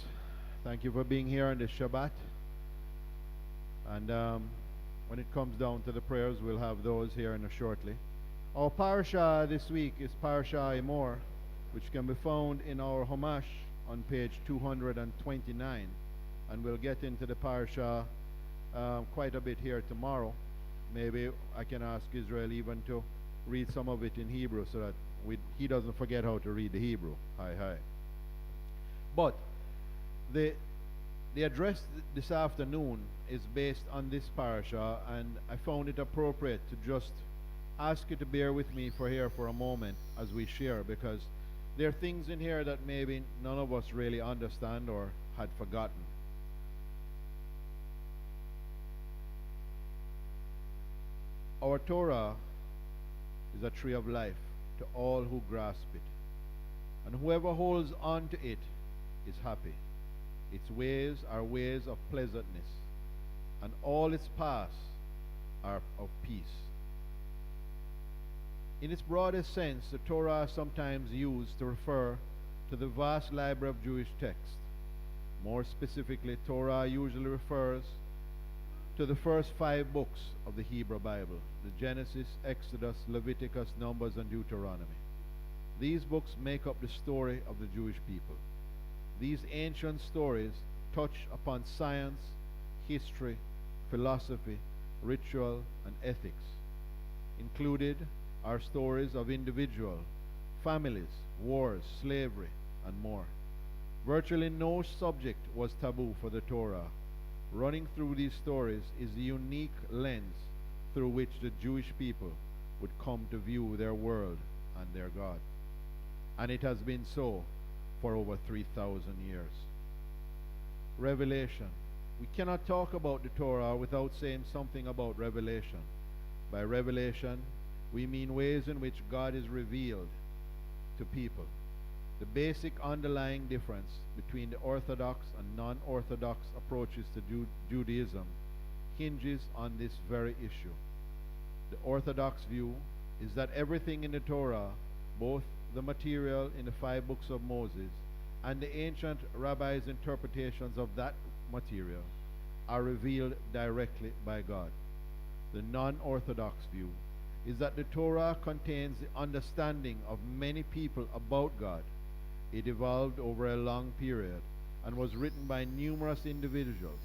B: Thank you for being here on this Shabbat. And when it comes down to the prayers, we'll have those here in a shortly. Our parasha this week is Parasha Emor, which can be found in our Homash on page 229. And we'll get into the parasha quite a bit here tomorrow. Maybe I can ask Israel even to read some of it in Hebrew so that he doesn't forget how to read the Hebrew. Hi. But the address this afternoon is based on this parasha, and I found it appropriate to just ask you to bear with me for a moment as we share, because there are things in here that maybe none of us really understand or had forgotten. Our Torah is a tree of life to all who grasp it, and whoever holds on to it is happy. Its ways are ways of pleasantness, and all its paths are of peace. In its broadest sense, the Torah is sometimes used to refer to the vast library of Jewish texts. More specifically, Torah usually refers to the first 5 books of the Hebrew Bible, the Genesis, Exodus, Leviticus, Numbers, and Deuteronomy. These books make up the story of the Jewish people. These ancient stories touch upon science, history, philosophy, ritual, and ethics. Included are stories of individual, families, wars, slavery, and more. Virtually no subject was taboo for the Torah. Running through these stories is the unique lens through which the Jewish people would come to view their world and their God. And it has been so for over 3,000 years. Revelation. We cannot talk about the Torah without saying something about revelation. By revelation, we mean ways in which God is revealed to people. The basic underlying difference between the Orthodox and non-Orthodox approaches to Judaism hinges on this very issue. The Orthodox view is that everything in the Torah, both the material in the 5 books of Moses and the ancient rabbis' interpretations of that material, are revealed directly by God. The non-Orthodox view is that the Torah contains the understanding of many people about God. It evolved over a long period and was written by numerous individuals.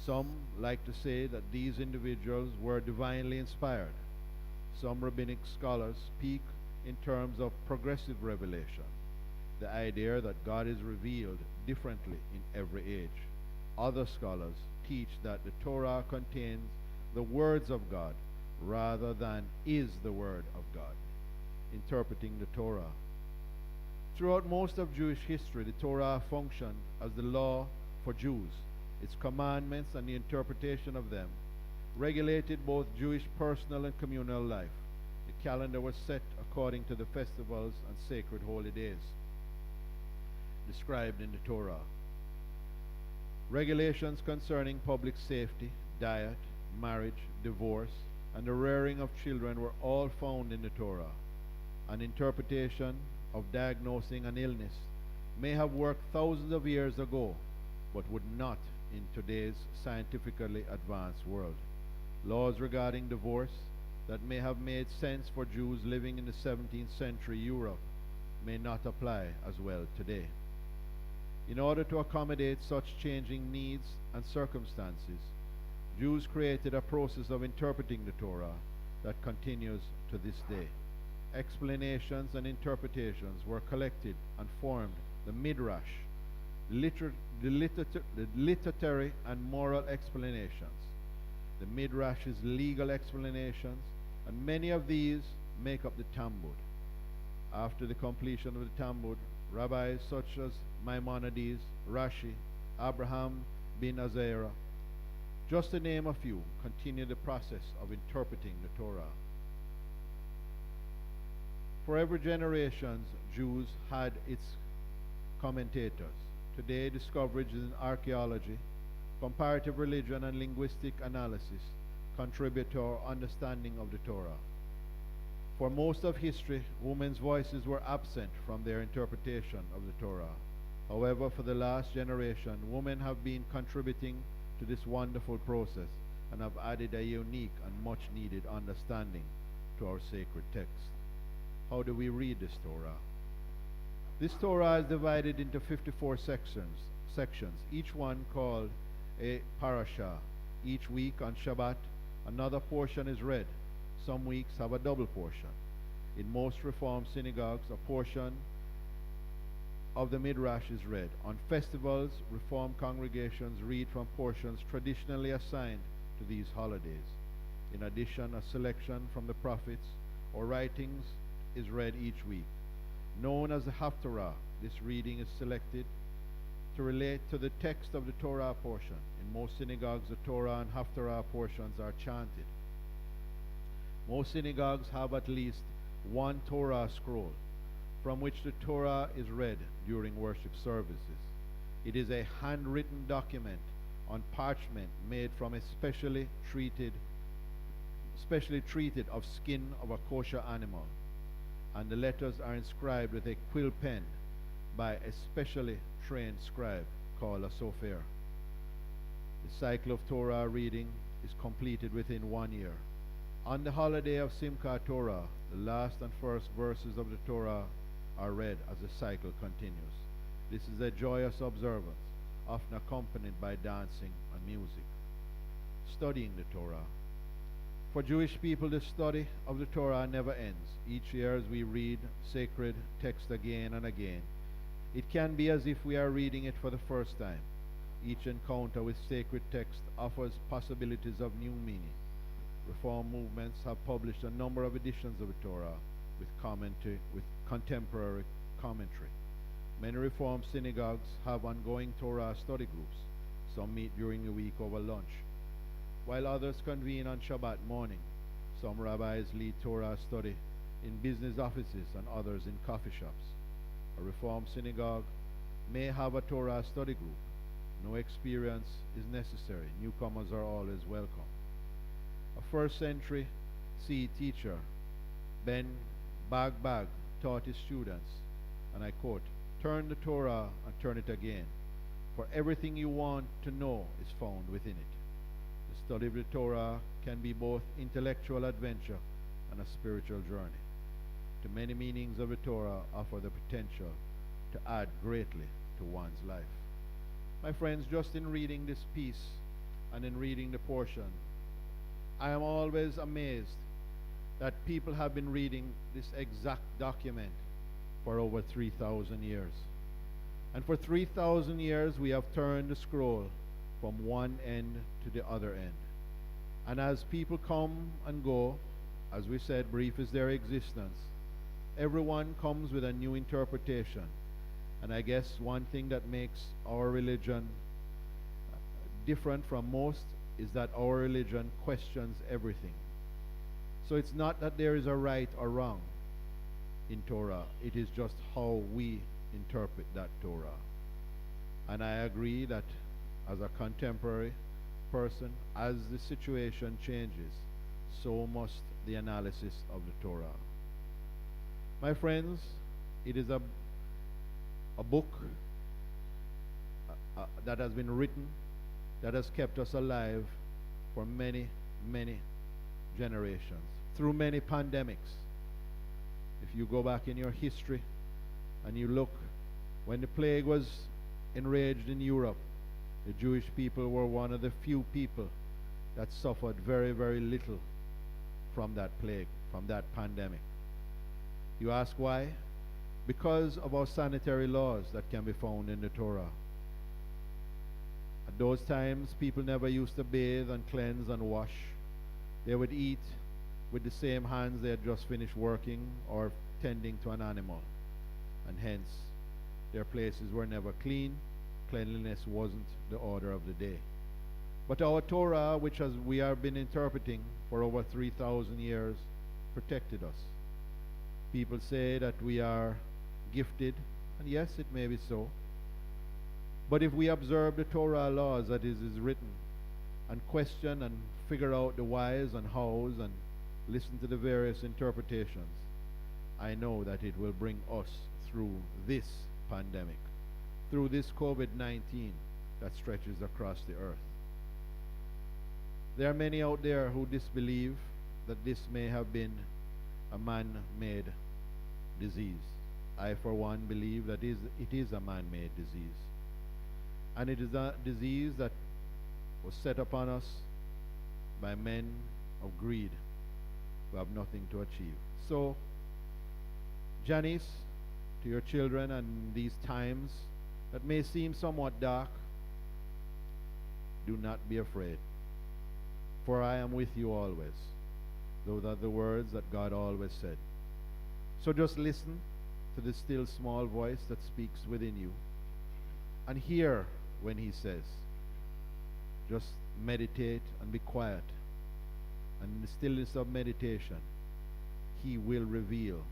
B: Some like to say that these individuals were divinely inspired. Some rabbinic scholars speak in terms of progressive revelation, the idea that God is revealed differently in every age. Other scholars teach that the Torah contains the words of God rather than is the word of God. Interpreting the Torah. Throughout most of Jewish history, the Torah functioned as the law for Jews. Its commandments and the interpretation of them regulated both Jewish personal and communal life. The calendar was set according to the festivals and sacred holy days described in the Torah. Regulations concerning public safety, diet, marriage, divorce, and the rearing of children were all found in the Torah. An interpretation of diagnosing an illness may have worked thousands of years ago, but would not in today's scientifically advanced world. Laws regarding divorce that may have made sense for Jews living in the 17th century Europe may not apply as well today. In order to accommodate such changing needs and circumstances, Jews created a process of interpreting the Torah that continues to this day. Explanations and interpretations were collected and formed the Midrash, the literary and moral explanations. The Midrash is legal explanations, and many of these make up the Talmud. After the completion of the Talmud, rabbis such as Maimonides, Rashi, Abraham bin Azariah, just to name a few, continue the process of interpreting the Torah. For every generation, Jews had its commentators. Today, discoveries in archaeology, comparative religion, and linguistic analysis contribute to our understanding of the Torah. For most of history, women's voices were absent from their interpretation of the Torah. However, for the last generation, women have been contributing to this wonderful process and have added a unique and much needed understanding to our sacred text. How do we read this Torah? This Torah is divided into 54 sections, each one called a parasha. Each week on Shabbat, another portion is read. Some weeks have a double portion. In most Reformed synagogues, a portion of the Midrash is read. On festivals, Reformed congregations read from portions traditionally assigned to these holidays. In addition, a selection from the prophets or writings is read each week. Known as the Haftarah, this reading is selected to relate to the text of the Torah portion. In most synagogues, the Torah and Haftarah portions are chanted. Most synagogues have at least one Torah scroll from which the Torah is read during worship services. It is a handwritten document on parchment made from a specially treated specially treated of skin of a kosher animal, and the letters are inscribed with a quill pen by a specially trained scribe called a sofer. The cycle of Torah reading is completed within 1 year. On the holiday of Simchat Torah, the last and first verses of the Torah are read as the cycle continues. This is a joyous observance, often accompanied by dancing and music. Studying the Torah. For Jewish people, the study of the Torah never ends. Each year as we read sacred text again and again, it can be as if we are reading it for the first time. Each encounter with sacred text offers possibilities of new meaning. Reform movements have published a number of editions of the Torah with contemporary commentary. Many Reform synagogues have ongoing Torah study groups. Some meet during the week over lunch, while others convene on Shabbat morning. Some rabbis lead Torah study in business offices and others in coffee shops. A Reform synagogue may have a Torah study group. No experience is necessary. Newcomers are always welcome. A first century CE teacher, Ben Bagbag, taught his students, and I quote, "Turn the Torah and turn it again, for everything you want to know is found within it." The study of the Torah can be both intellectual adventure and a spiritual journey. The many meanings of the Torah offer the potential to add greatly to one's life. My friends, just in reading this piece and in reading the portion, I am always amazed that people have been reading this exact document for over 3,000 years. And for 3,000 years we have turned the scroll from one end to the other end. And as people come and go, as we said, brief is their existence, everyone comes with a new interpretation. And I guess one thing that makes our religion different from most is that our religion questions everything. So it's not that there is a right or wrong in Torah, it is just how we interpret that Torah. And I agree that as a contemporary person, as the situation changes, so must the analysis of the Torah. My friends, it is a book that has been written, that has kept us alive for many, many generations, through many pandemics. If you go back in your history and you look, when the plague was enraged in Europe, the Jewish people were one of the few people that suffered very, very little from that plague, from that pandemic. You ask why? Because of our sanitary laws that can be found in the Torah. At those times, people never used to bathe and cleanse and wash. They would eat with the same hands they had just finished working or tending to an animal, and hence their places were never clean. Cleanliness wasn't the order of the day. But our Torah, which as we have been interpreting for over 3,000 years, protected us. People say that we are gifted, and yes, it may be so. But if we observe the Torah laws that is written, and question and figure out the whys and hows and listen to the various interpretations, I know that it will bring us through this pandemic, through this COVID-19 that stretches across the earth. There are many out there who disbelieve that this may have been a man-made disease. I, for one, believe that it is a man-made disease. And it is a disease that was set upon us by men of greed who have nothing to achieve. So, Janice, to your children and these times that may seem somewhat dark, do not be afraid, for I am with you always. Those are the words that God always said. So just listen to the still small voice that speaks within you and hear when he says. Just meditate and be quiet. And in the stillness of meditation, he will reveal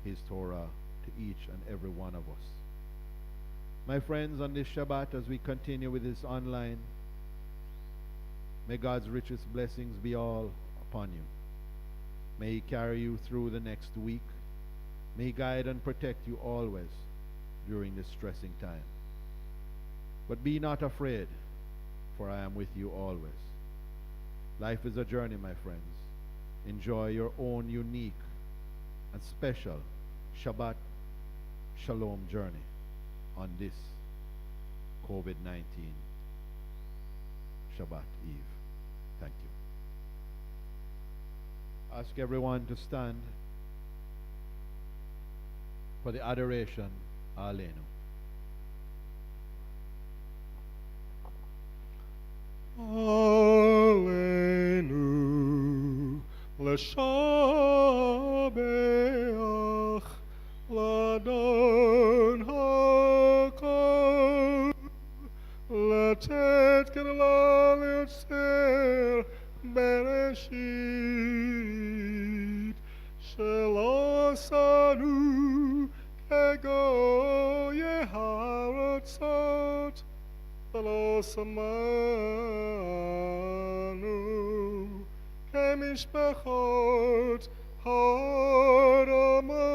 B: his Torah to each and every one of us. My friends, on this Shabbat, as we continue with this online, may God's richest blessings be all upon you. May He carry you through the next week. May He guide and protect you always during this stressing time. But be not afraid, for I am with you always. Life is a journey, my friends. Enjoy your own unique and special Shabbat Shalom journey on this COVID-19 Shabbat Eve. Thank you. Ask everyone to stand for the adoration Aleinu.
A: Aleinu l'shabeach l'adon hakol l'tet kedala l'yotzer bereshit shelo sanu kegoye haratzot ולא שמענו כמשפחות האדמה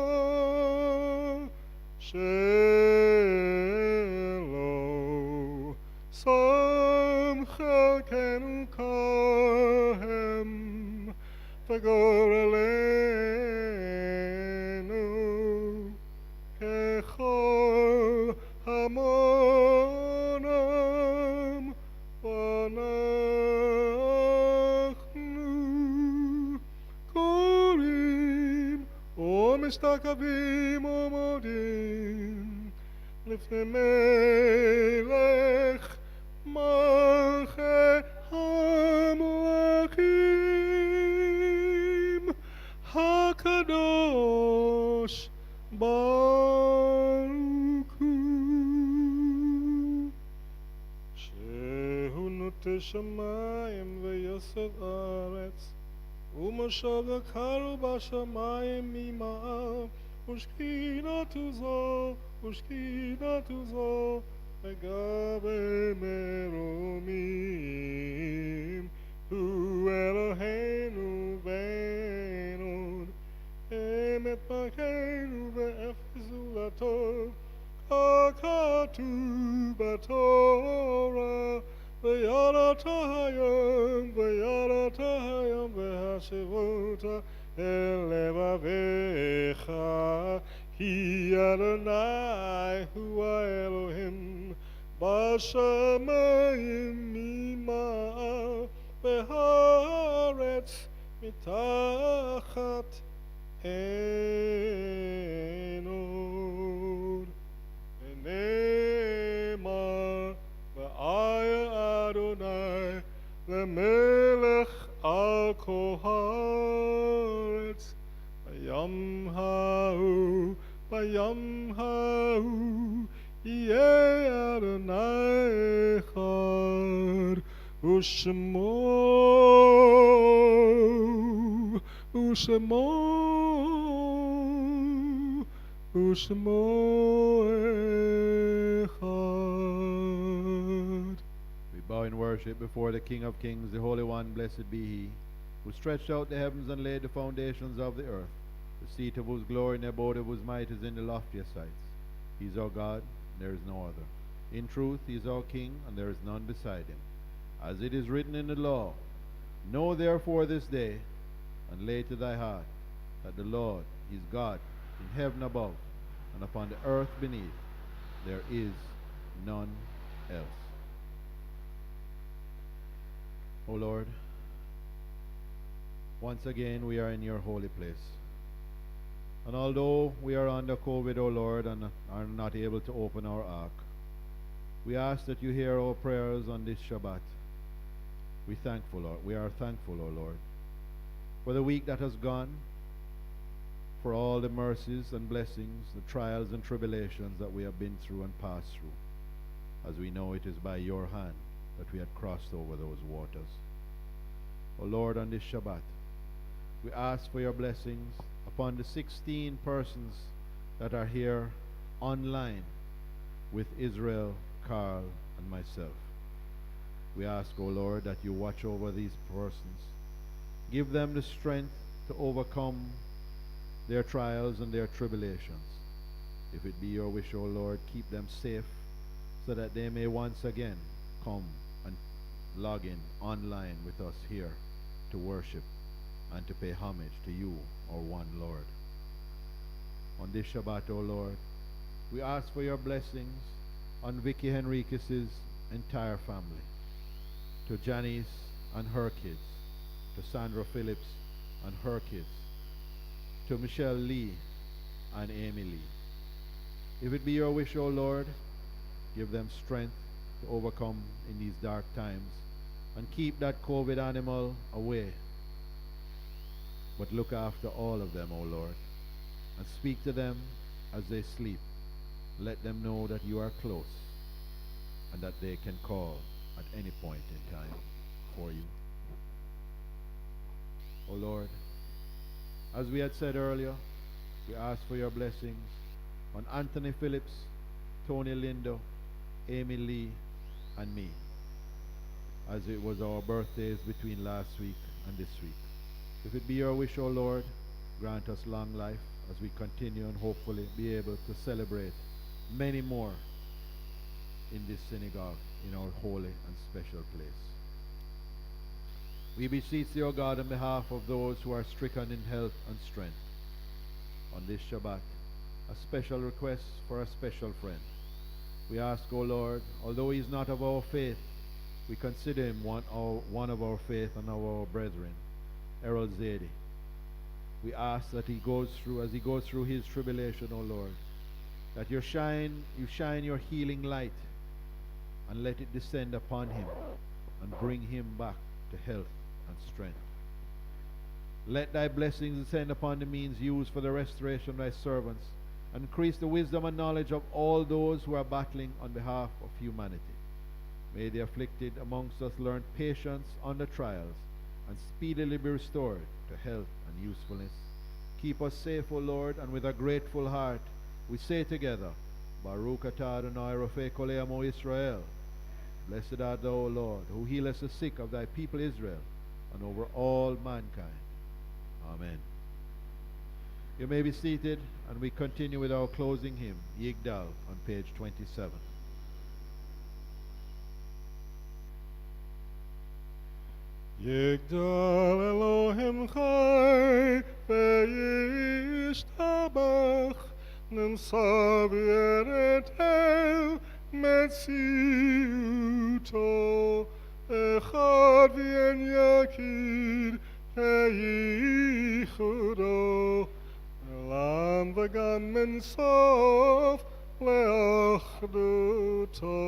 A: שלא שם חלקנו כהם וגורלנו ככל המונם ואנחנו קוראים ומשתחווים ומודים לפני מלך מלכי המלכים הקדוש ברוך הוא שהוא נוטה שמיים ויסד ארץ ומשל הקר בשמיים ממעל ושכינתו זו לגבי מרומים הוא אלוהינו ואין אמת ברכנו ואפס זולתו ככתוב בתורה ויראת היום והשבות אל לבביך כי אדוני הוא האלוהים בשמיים ממעל והארץ מתחת אין עוד ונאמר ואיה אדוני למלך על כל הארץ ביום ההוא יהיה אדוני אחד ושמו אחד.
B: We bow in worship before the King of Kings, the Holy One, blessed be He, who stretched out the heavens and laid the foundations of the earth, the seat of whose glory and the abode of whose might is in the loftiest heights. He is our God, and there is no other. In truth, He is our King, and there is none beside Him. As it is written in the law, know therefore this day, and lay to thy heart, that the Lord is God in heaven above, and upon the earth beneath. There is none else. O Lord, once again we are in your holy place. And although we are under COVID, O Lord, and are not able to open our ark, we ask that you hear our prayers on this Shabbat. We are thankful, O Lord, for the week that has gone, for all the mercies and blessings, the trials and tribulations that we have been through and passed through, as we know it is by your hand that we had crossed over those waters. O Lord, on this Shabbat, we ask for your blessings upon the 16 persons that are here online with Israel, Carl, and myself. We ask, O Lord, that you watch over these persons. Give them the strength to overcome their trials and their tribulations. If it be your wish, O Lord, keep them safe so that they may once again come and log in online with us here to worship and to pay homage to you, our one Lord. On this Shabbat, O Lord, we ask for your blessings on Vicky Henriquez's entire family, to Janice and her kids, to Sandra Phillips and her kids, to Michelle Lee and Amy Lee. If it be your wish, O Lord, give them strength to overcome in these dark times and keep that COVID animal away. But look after all of them, O Lord, and speak to them as they sleep. Let them know that you are close and that they can call at any point in time for you. O Lord, as we had said earlier, we ask for your blessings on Anthony Phillips, Tony Lindo, Amy Lee, and me, as it was our birthdays between last week and this week. If it be your wish, O Lord, grant us long life as we continue and hopefully be able to celebrate many more in this synagogue, in our holy and special place. We beseech thee, O God, on behalf of those who are stricken in health and strength, on this Shabbat, a special request for a special friend. We ask, O Lord, although he is not of our faith, we consider him one of our faith and of our brethren, Errol Zadie. We ask that as he goes through his tribulation, O Lord, that you shine your healing light and let it descend upon him and bring him back to health and strength. Let thy blessings descend upon the means used for the restoration of thy servants, and increase the wisdom and knowledge of all those who are battling on behalf of humanity. May the afflicted amongst us learn patience under trials and speedily be restored to health and usefulness. Keep us safe, O Lord, and with a grateful heart we say together, Baruch atah Adonai Rofei Kol Amo Yisrael. Blessed art thou, O Lord, who healest the sick of thy people Israel, and over all mankind. Amen. You may be seated, and we continue with our closing hymn, Yigdal, on page 27.
A: Yigdal Elohim Chai ve'yishtabach Nimsa v'yeret el metziuto Echad v'yen yakid ve'yichudo Elam v'gam min sof le'achduto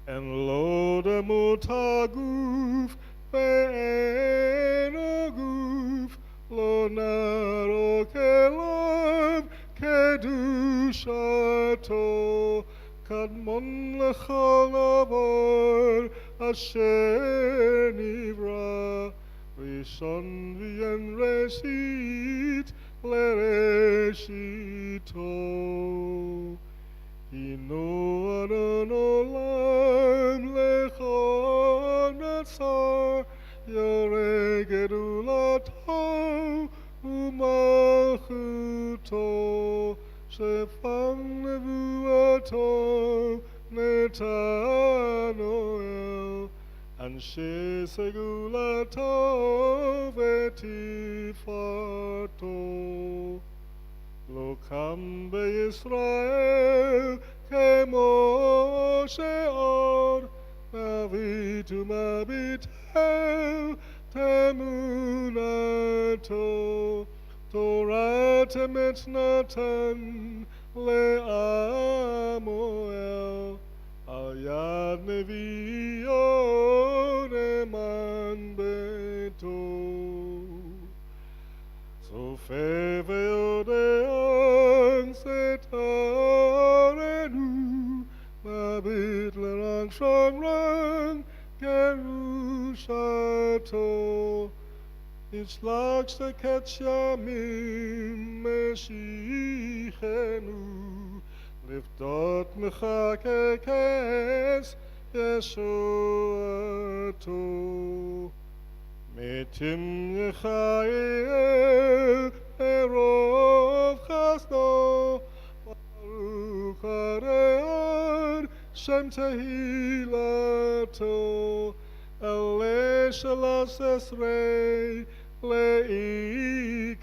A: En lo demut haguf ve'eno guf lo naro kelav kedushato kadmon lechol avor asher nivra rishon v'yen reshit lereshito Inu adon olam lechol natsar Yoreh gedulato umalchuto Shefam nevuato netanoel Anshe segulato vetifato Lo kam beYisrael kemo she'or Mavitu mabitel temunato Torah temet natan le'amoel Al yad nevi'on eman beto Sofe ve'odeon setarenu Mabit l'rang shamrang gerushato Yishlach sheket yamim meshichenu Liftot mechakekes Yeshuato מתים יחיל ברוב חסדו, ברוך הריון שם תהילתו, אלה 13 לעיקרים,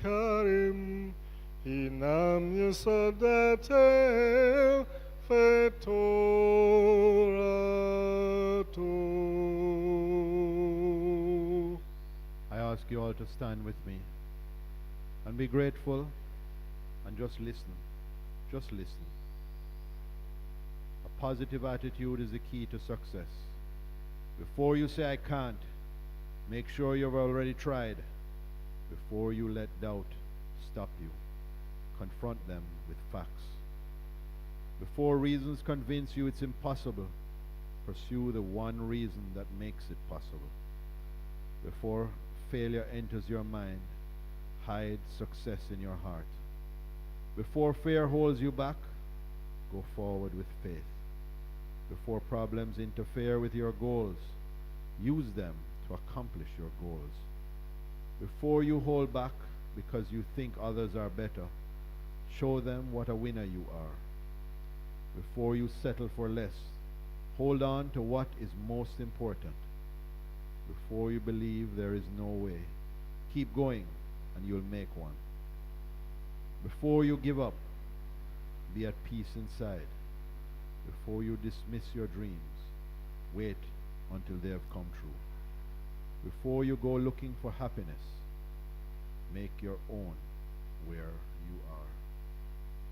A: הינם יסודתו ותורתו.
B: I ask you all to stand with me and be grateful and just listen. Just listen. A positive attitude is the key to success. Before you say I can't, make sure you've already tried. Before you let doubt stop you, confront them with facts. Before reasons convince you it's impossible, pursue the one reason that makes it possible. Before failure enters your mind, hide success in your heart. Before fear holds you back, go forward with faith. Before problems interfere with your goals, use them to accomplish your goals. Before you hold back because you think others are better, show them what a winner you are. Before you settle for less, hold on to what is most important. Before you believe there is no way, keep going and you'll make one. Before you give up, be at peace inside. Before you dismiss your dreams, wait until they have come true. Before you go looking for happiness, make your own where you are.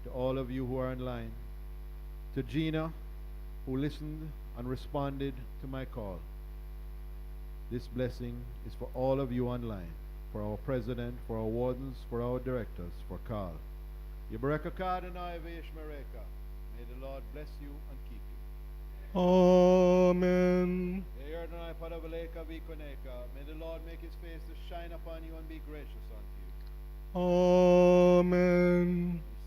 B: To all of you who are in line, to Gina, who listened and responded to my call, this blessing is for all of you online, for our president, for our wardens, for our directors, for Carl. Yibareka Kadonai v'yishmereka. May the Lord bless you and keep you.
A: Amen.
B: Yeyardonai padavaleka v'koneka. May the Lord make his face to shine upon you and be gracious unto you.
A: Amen.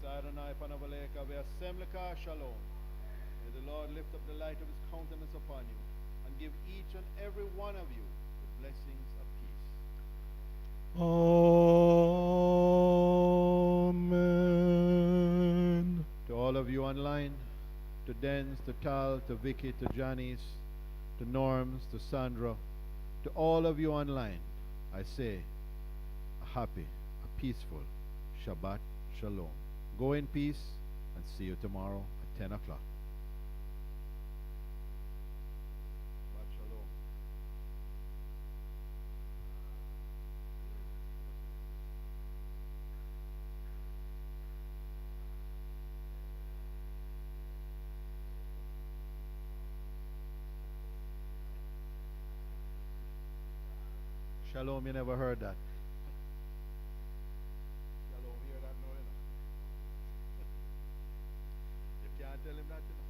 B: Yisadonai padavaleka v'asemleka shalom. May the Lord lift up the light of his countenance upon you and give each and every one of you the blessings of peace.
A: Amen.
B: To all of you online, to Dens, to Tal, to Vicky, to Janice, to Norms, to Sandra, to all of you online, I say a happy, a peaceful Shabbat Shalom. Go in peace and see you tomorrow at 10 o'clock. Shabbat Shalom. Shalom, you never heard that. Shalom, hear that? No, you know. You can't tell him that, you know.